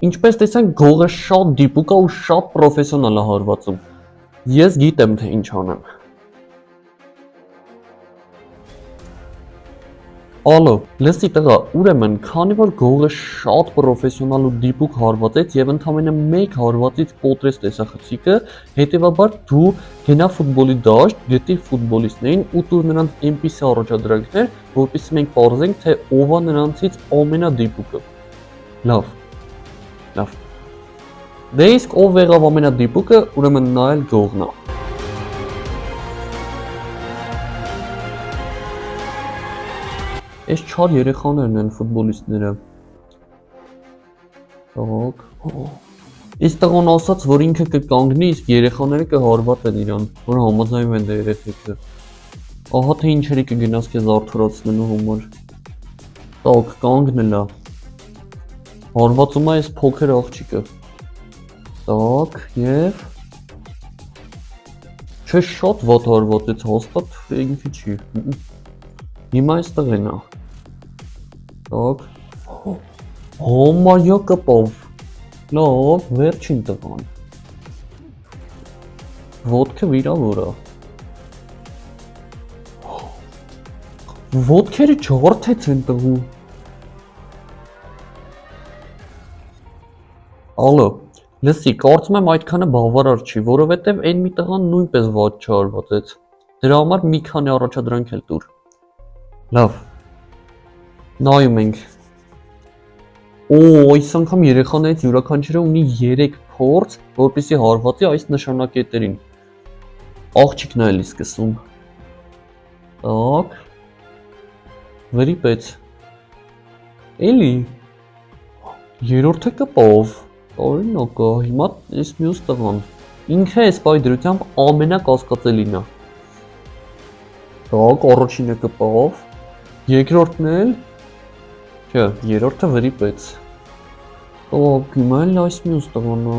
Ինչպես տեսանք, գողը շատ դիպուկ է ու շատ պրոֆեսիոնալ է հարվածում։ Ես գիտեմ թե ինչ անեմ։ Ալո, լսի տղա, ուրեմն, քանի որ գողը շատ պրոֆեսիոնալ ու դիպուկ հարվածեց եւ ընդամենը 1 հարվածից կոտրեց տեսախցիկը, հետեւաբար դու գնա ֆուտբոլի դաշտ, գտի ֆուտբոլիստներին ու տուր նրանց այնպիսի առաջադրանքներ, որպեսզի մենք պարզենք, թե ով է նրանցից ամենադիպուկը։ Լավ։ Լավ։ Դե իսկ ով եղավ ամենադիպուկը, ուրեմն նա էլ գողն է։ Այս չար երեխաներն են ֆուտբոլիստները։ Так։ Իսկ տղան ասաց, որ ինքը կկանգնի, իսկ երեխաները կհարվածեն իրան, որ համաձայնում են դե երեխեքը։ Ահա թե ինչերի կգնաս քեզ արդարացնելու համար։ Так, կանգնել է։ Հարվածում է այս փոքր աղջիկը։ Так, եւ Չէ, շատ վատ հարվածեց, հաստատ ինքը չի։ Հիմա այստեղ են է։ Так։ Համարյա կպավ։ Լավ, վերջին տղան։ Ոտքը վիրավոր է։ Ոտքերը ջարդեց են տղու։ Ալո, լսի, կարծում եմ այդքանը բավարար չի, որովհետև այն մի տղան նույնպես վատ չհարվածեց։ Դրա համար մի քանի առաջադրանք էլ տուր։ Լավ։ Նայում ենք։ Այս անգամ երեխաներից յուրաքանչյուրը ունի 3 փորձ, որպեսզի հարվածի այս նշանակետերին։ Աղջիկն է էլի սկսում։ Так։ Վրիպեց։ Էլի։ Երրորդը կպավ։ Օրինակ է, հիմա այս մյուս տղան։ Ինքը այս պայդրությամբ ամենակասկածելին է։ Так, առաջինը կպավ։ Երկրորդն էլ։ Չէ, երրորդը վրիպեց։ Так, հիմա էլ այս մյուս տղան է։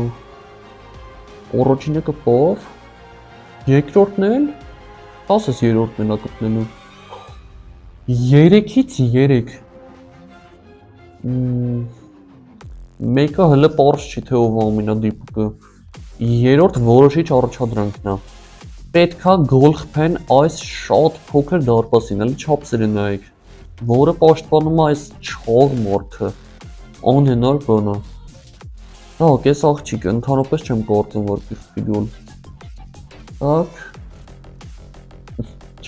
Առաջինը կպավ։ Երկրորդն էլ։ Ասես երրորդն էլ է կպնելու։ 3-ից 3։ Մեկը հələ պարզ չի թե ով ամենադիպուկը։ Երրորդ որոշիչ առաջադրանքն է։ Պետքա գոլ խփեն այս շատ փոքր դարպասին, էլի չափսերը նայեք, որը պաշտպանում է այս չաղ մարդը։ Անհնար բան է։ Так, այս աղջիկը ընդհանրապես չեմ կարծում, որ կխփի գոլ։ Так։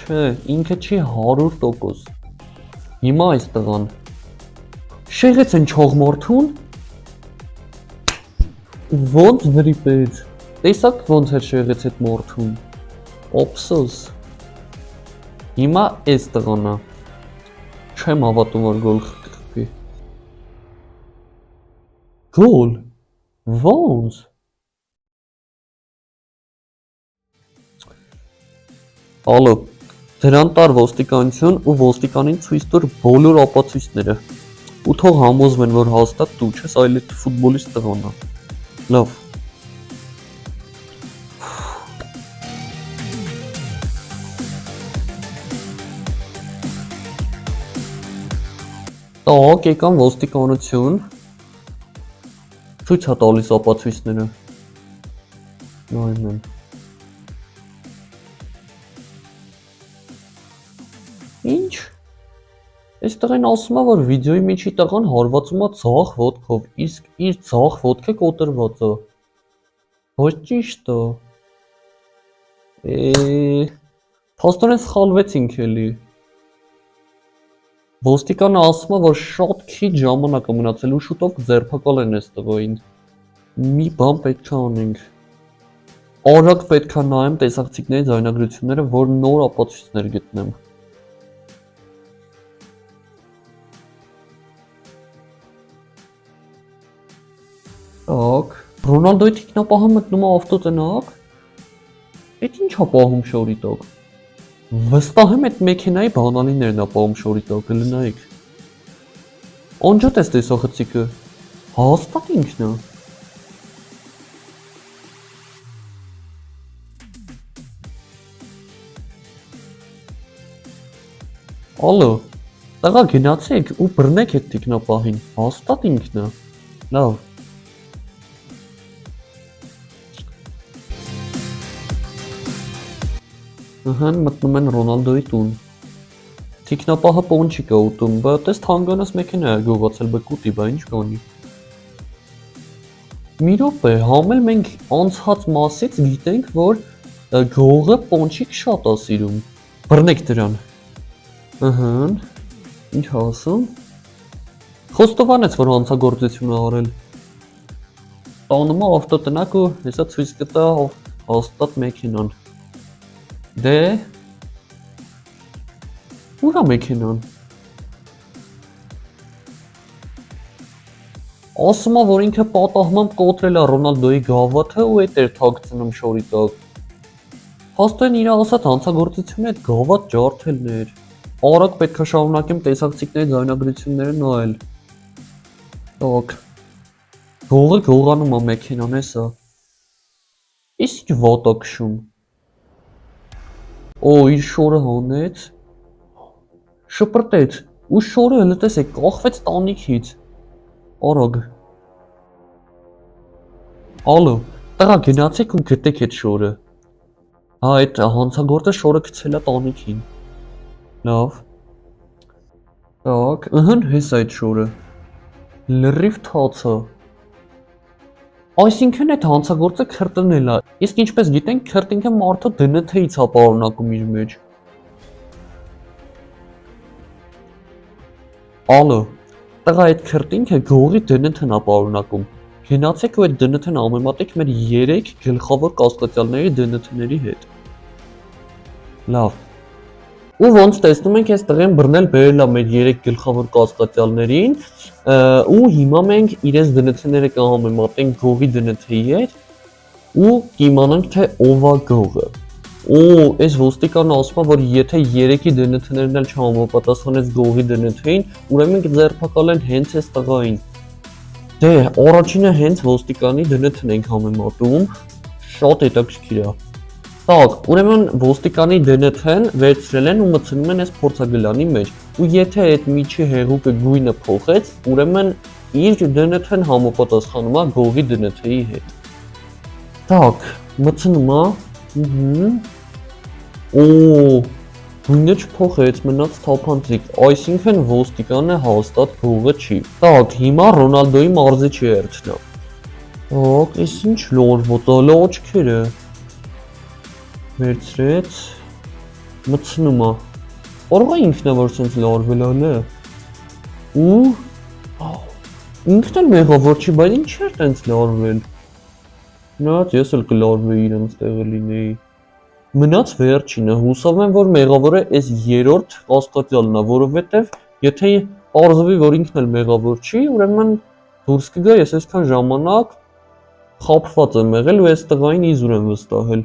Չէ, ինքը չի 100%։ Հիմա այս տղան շեղեց են չողմորթուն։ Ոնց վրիպեց։ Տեսակ ոնց էր շեղեց այդ մորթուն։ Օպսոս։ Հիմա այս տղան է։ Չեմ հավատում, որ գոլ խփի։ Գոլ։ Ոնց։ Ալո, դրան տար ոստիկանություն ու ոստիկանին ցույց տուր բոլոր ապացույցները։ Ու թող համոզվեն, որ հաստատ դու չես, այլ այդ ֆուտբոլիստ տղան է։ Լավ։ Տակ եկան ոստիկանություն։ Ցույց է տալիս ապացույցները։ Նայում եմ։ Ինչ։ Այս տղեն ասում է, որ վիդեոյի միջի տղան հարվածում է ցախ ոտքով, իսկ իր ցախ ոտքը կոտրված է։ Ոչ ճիշտ է։ Փաստորեն սխալվեցինք էլի։ Ոստիկանը ասում է, որ շատ քիչ ժամանակ է մնացել ու շուտով կձերբակալեն այս տղային։ Մի բան պետք է անենք։ Արագ պետք է նայեմ տեսակցիկների ձայնագրությունները, որ նոր ապացույցներ գտնեմ։ Так, Ռոնալդոյի թիկնապահը մտնում է ավտոտնակ։ Էդ ի՞նչ է պահում շորի տակ։ Վստահ եմ այդ մեքենայի բանալիներն է պահում շորի տակ, լնայեք։ Անջատ ես տեսախցիկը։ Հաստատ ինքն է։ Ալո, տղա գնացեք ու բռնեք այդ թիկնապահին, հաստատ ինքն է։ Լավ։ Ահան մտնում են Ռոնալդոյի տուն։ Թիկնապահը պոնչիկ է ուտում, բայց այս թանգանոց մեքենա է գողացել բկուտի, բա ինչ կանի։ Մի րոպե, համել մենք անցած մասից գիտենք, որ գողը պոնչիկ շատ է սիրում։ Բռնեք դրան։ Ահան։ Ինչ ասում։ Խոստովանեց, որ հանցագործություն է արել։ Տանում է ավտոտնակ ու հեսա ցույց կտա հաստատ մեքենան։ Դե ուր է մեքենան։ Ասում է, որ ինքը պատահմամբ կոտրել է Ռոնալդոյի գավաթը ու այդ էր թաքցնում շորի տակ։ Հաստատ իր ասած հանցագործությունը այդ գավաթ ջարդելն էր։ Արագ պետք է շարունակեմ տեսակցիկների ձայնագրությունները նայել։ Так։ Գողը գողանում է մեքենան, էսա։ Իսկ վատ է քշում։ Օ, իր շորը հանեց, շպրտեց, ու շորը հլը տեսեք, կախվեց տանիքից, արագ։ Ալո, տղա գնացեք ու գտեք այդ շորը։ Հա, այդ հանցագործը շորը գցել է տանիքին։ Լավ։ Так, ըհն հես այդ շորը։ Լրիվ թացա։ Այսինքն այդ հանցագործը քրտնել է, իսկ ինչպես գիտենք, քրտինքը մարդու ԴՆԹ-ից է պարունակում իր մեջ։ Ալո, տղա այդ քրտինքը գողի ԴՆԹ-ն է պարունակում։ Գնացեք ու այդ ԴՆԹ-ն համեմատեք մեր 3 գլխավոր կասկածյալների ԴՆԹ-ների հետ։ Լավ։ Ու ոնց տեսնում ենք, այս տղեն բռնել բերել է մեր 3 գլխավոր կասկածյալներին, ու հիմա մենք իրենց ԴՆԹ-ները կհամեմատենք գողի ԴՆԹ-ի հետ ու կիմանանք, թե ով է գողը։ Ու այս ոստիկանը ասում է, որ եթե 3-ի ԴՆԹ-ներն էլ չհամապատասխանեց գողի ԴՆԹ-ին, ուրեմն կձերբակալեն հենց այս տղային։ Դե, առաջինը հենց ոստիկանի ԴՆԹ-ն ենք համեմատում, շատ հետաքրքիր է։ Так, ուրեմն ոստիկանի ԴՆԹ-ն վերցրել են ու մտցնում են այս փորձագլանի մեջ։ Ու եթե այդ միջի հեղուկը գույնը փոխեց, ուրեմն իր ԴՆԹ-ն համապատասխանում է գողի ԴՆԹ-ի հետ։ Так, մտցնում է։ Օ, գույնը չփոխեց, մնաց թափանցիկ, այսինքն ոստիկանը հաստատ գողը չի։ Так, հիմա Ռոնալդոյի մարզիչի երթն է։ Так, այս ինչ լորվոտ է, աչքերը։ Վերցրեց, Մտցնում է։ Կարող է ինքն է որ սենց լարվել անե։ Ու ինքն էլ մեղավոր չի, բայց ինչ էր տենց լարվել։ Նայած ես էլ կլարվեի իրենց տեղը լինեի։ Մնաց վերջինը, հուսով եմ, որ մեղավորը այս երրորդ կասկածյալն է, որովհետև եթե պարզվի, որ ինքն էլ մեղավոր չի, ուրեմն դուրս կգա ես այսքան ժամանակ խաբված եմ եղել ու այս տղային իզուր եմ վստահել։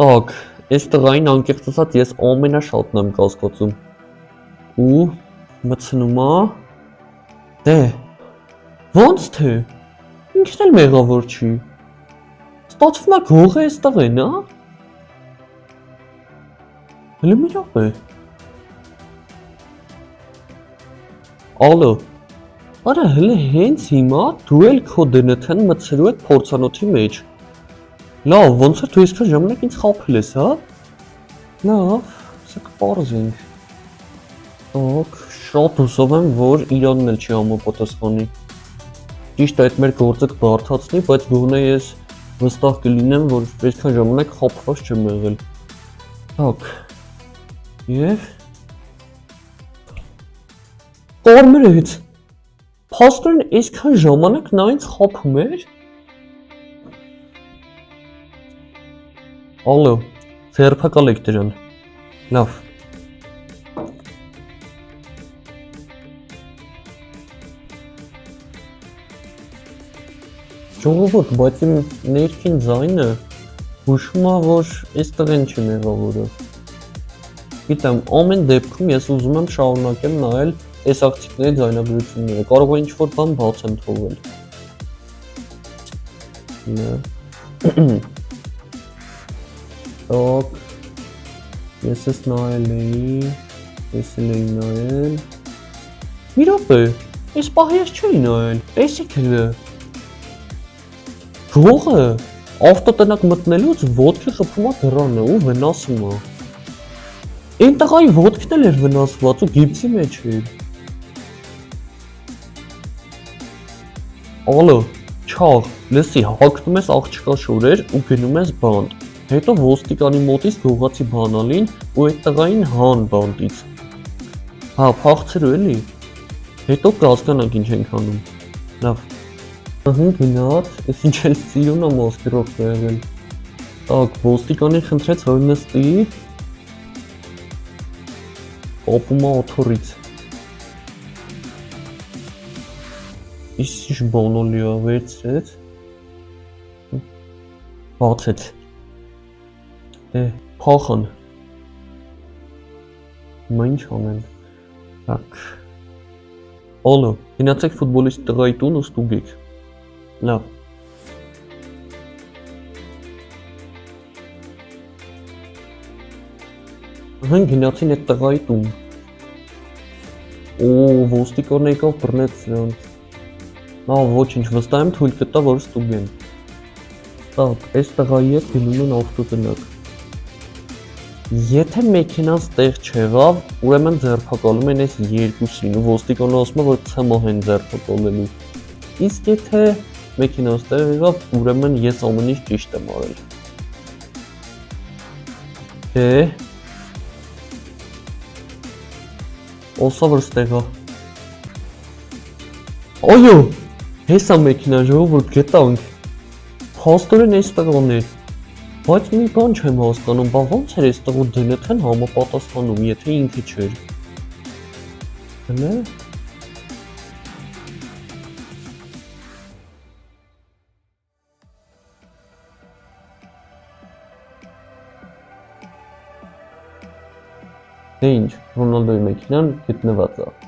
Так, այս տղային անկեղծ ասած ես ամենաշատն եմ կասկածում։ Ու մտցնում է։ Դե, ո՞նց թե։ Ինքն էլ մեղավոր չի։ Ստացվում է գողը այստեղ են, հա։ Հələ մի րոպե։ Ալո։ Արա հələ հենց հիմա դու էլ քո DNT-ն մտցրու այդ փորձանոթի մեջ։ Լավ, ոնց է դու այսքան ժամանակ ինձ խաբել ես, հա։ Լավ, սա կպարզենք։ Так, շատ հուսով եմ, որ Իրանն էլ չի համապատասխանի։ Ճիշտ է, այդ մեր գործը կբարդացնի, բայց գոնե ես վստահ կլինեմ, որ այսքան ժամանակ խաբված չեմ եղել։ Так, եւ Կարմրեց։ Փաստորեն այսքան ժամանակ նա ինձ խաբում էր։ Ալո, ձերբակալ եք դրան։ Լավ։ Ժողովուրդ, բայց իմ ներքին ձայնը հուշում է, որ այստեղ են չի մեղավորը։ Գիտեմ, ամեն դեպքում ես ուզում եմ շարունակեմ նայել տեսակցիկների ձայնագրությունները, կարող է ինչ-որ բան բաց եմ թողել։ Так, ես ես նայել էի, ես էլ էի նայել։ Մի րոպե, այս պահ ես չէի նայել, տեսիք հլը։ Գողը ավտոտնակ մտնելուց ոտքի խփում է դռանը ու վնասում է։ Այն տղայի ոտքն էլ էր վնասված ու գիպսի մեջ էր։ Ալո, չաղ, լսի, հագնում ես աղջկա շորեր ու գնում ես բանդ։ Հետո ոստիկանի մոտից գողացի բանալին ու այդ տղային հան բանդից։ Հա, փախցրու էլի։ Հետո կհասկանանք ինչ ենք անում։ Լավ։ Գնաց, ես ինչ էլ սիրուն եմ ասկրով եղել։ Так, ոստիկանի խնդրեց որ նստի։ Օպում է օթորից։ Ինչ բանալի է, վերցրեց։ Բացեց։ Դե, փախան։ Հիմա ինչ անեն։ Так։ Ալո, գնացեք ֆուտբոլիստ տղայի տուն ու ստուգեք։ Լավ։ Հեն գնացին այդ տղայի տուն։ Օ, ոստիկորն եկավ բռնեց սրանց։ Լավ, ոչինչ, վստահ եմ թույլ կտա, որ ստուգեն։ Так, այս տղայի հետ գնում են ավտոտնակ։ Եթե մեքենան ստեղ չեղավ, ուրեմն ձերբակալում են այս երկուսին ու ոստիկորը ասում է, որ ցմահ են ձերբակալելու։ Իսկ եթե մեքենան ստեղ եղավ, ուրեմն ես ամեն ինչ ճիշտ եմ արել։ Դե Ոսա որ ստեղ է։ Այո, հեսա մեքենան ժողովուրդ գտանք։ Փաստորեն այստեղ ուներ։ Բայց մի բան չեմ հասկանում, բա ոնց էր այստեղ ու DNT-ն համապատասխանում, եթե ինքը չէր։ Հələ Դե ինչ, Ռոնալդոյի մեքենան գտնված է։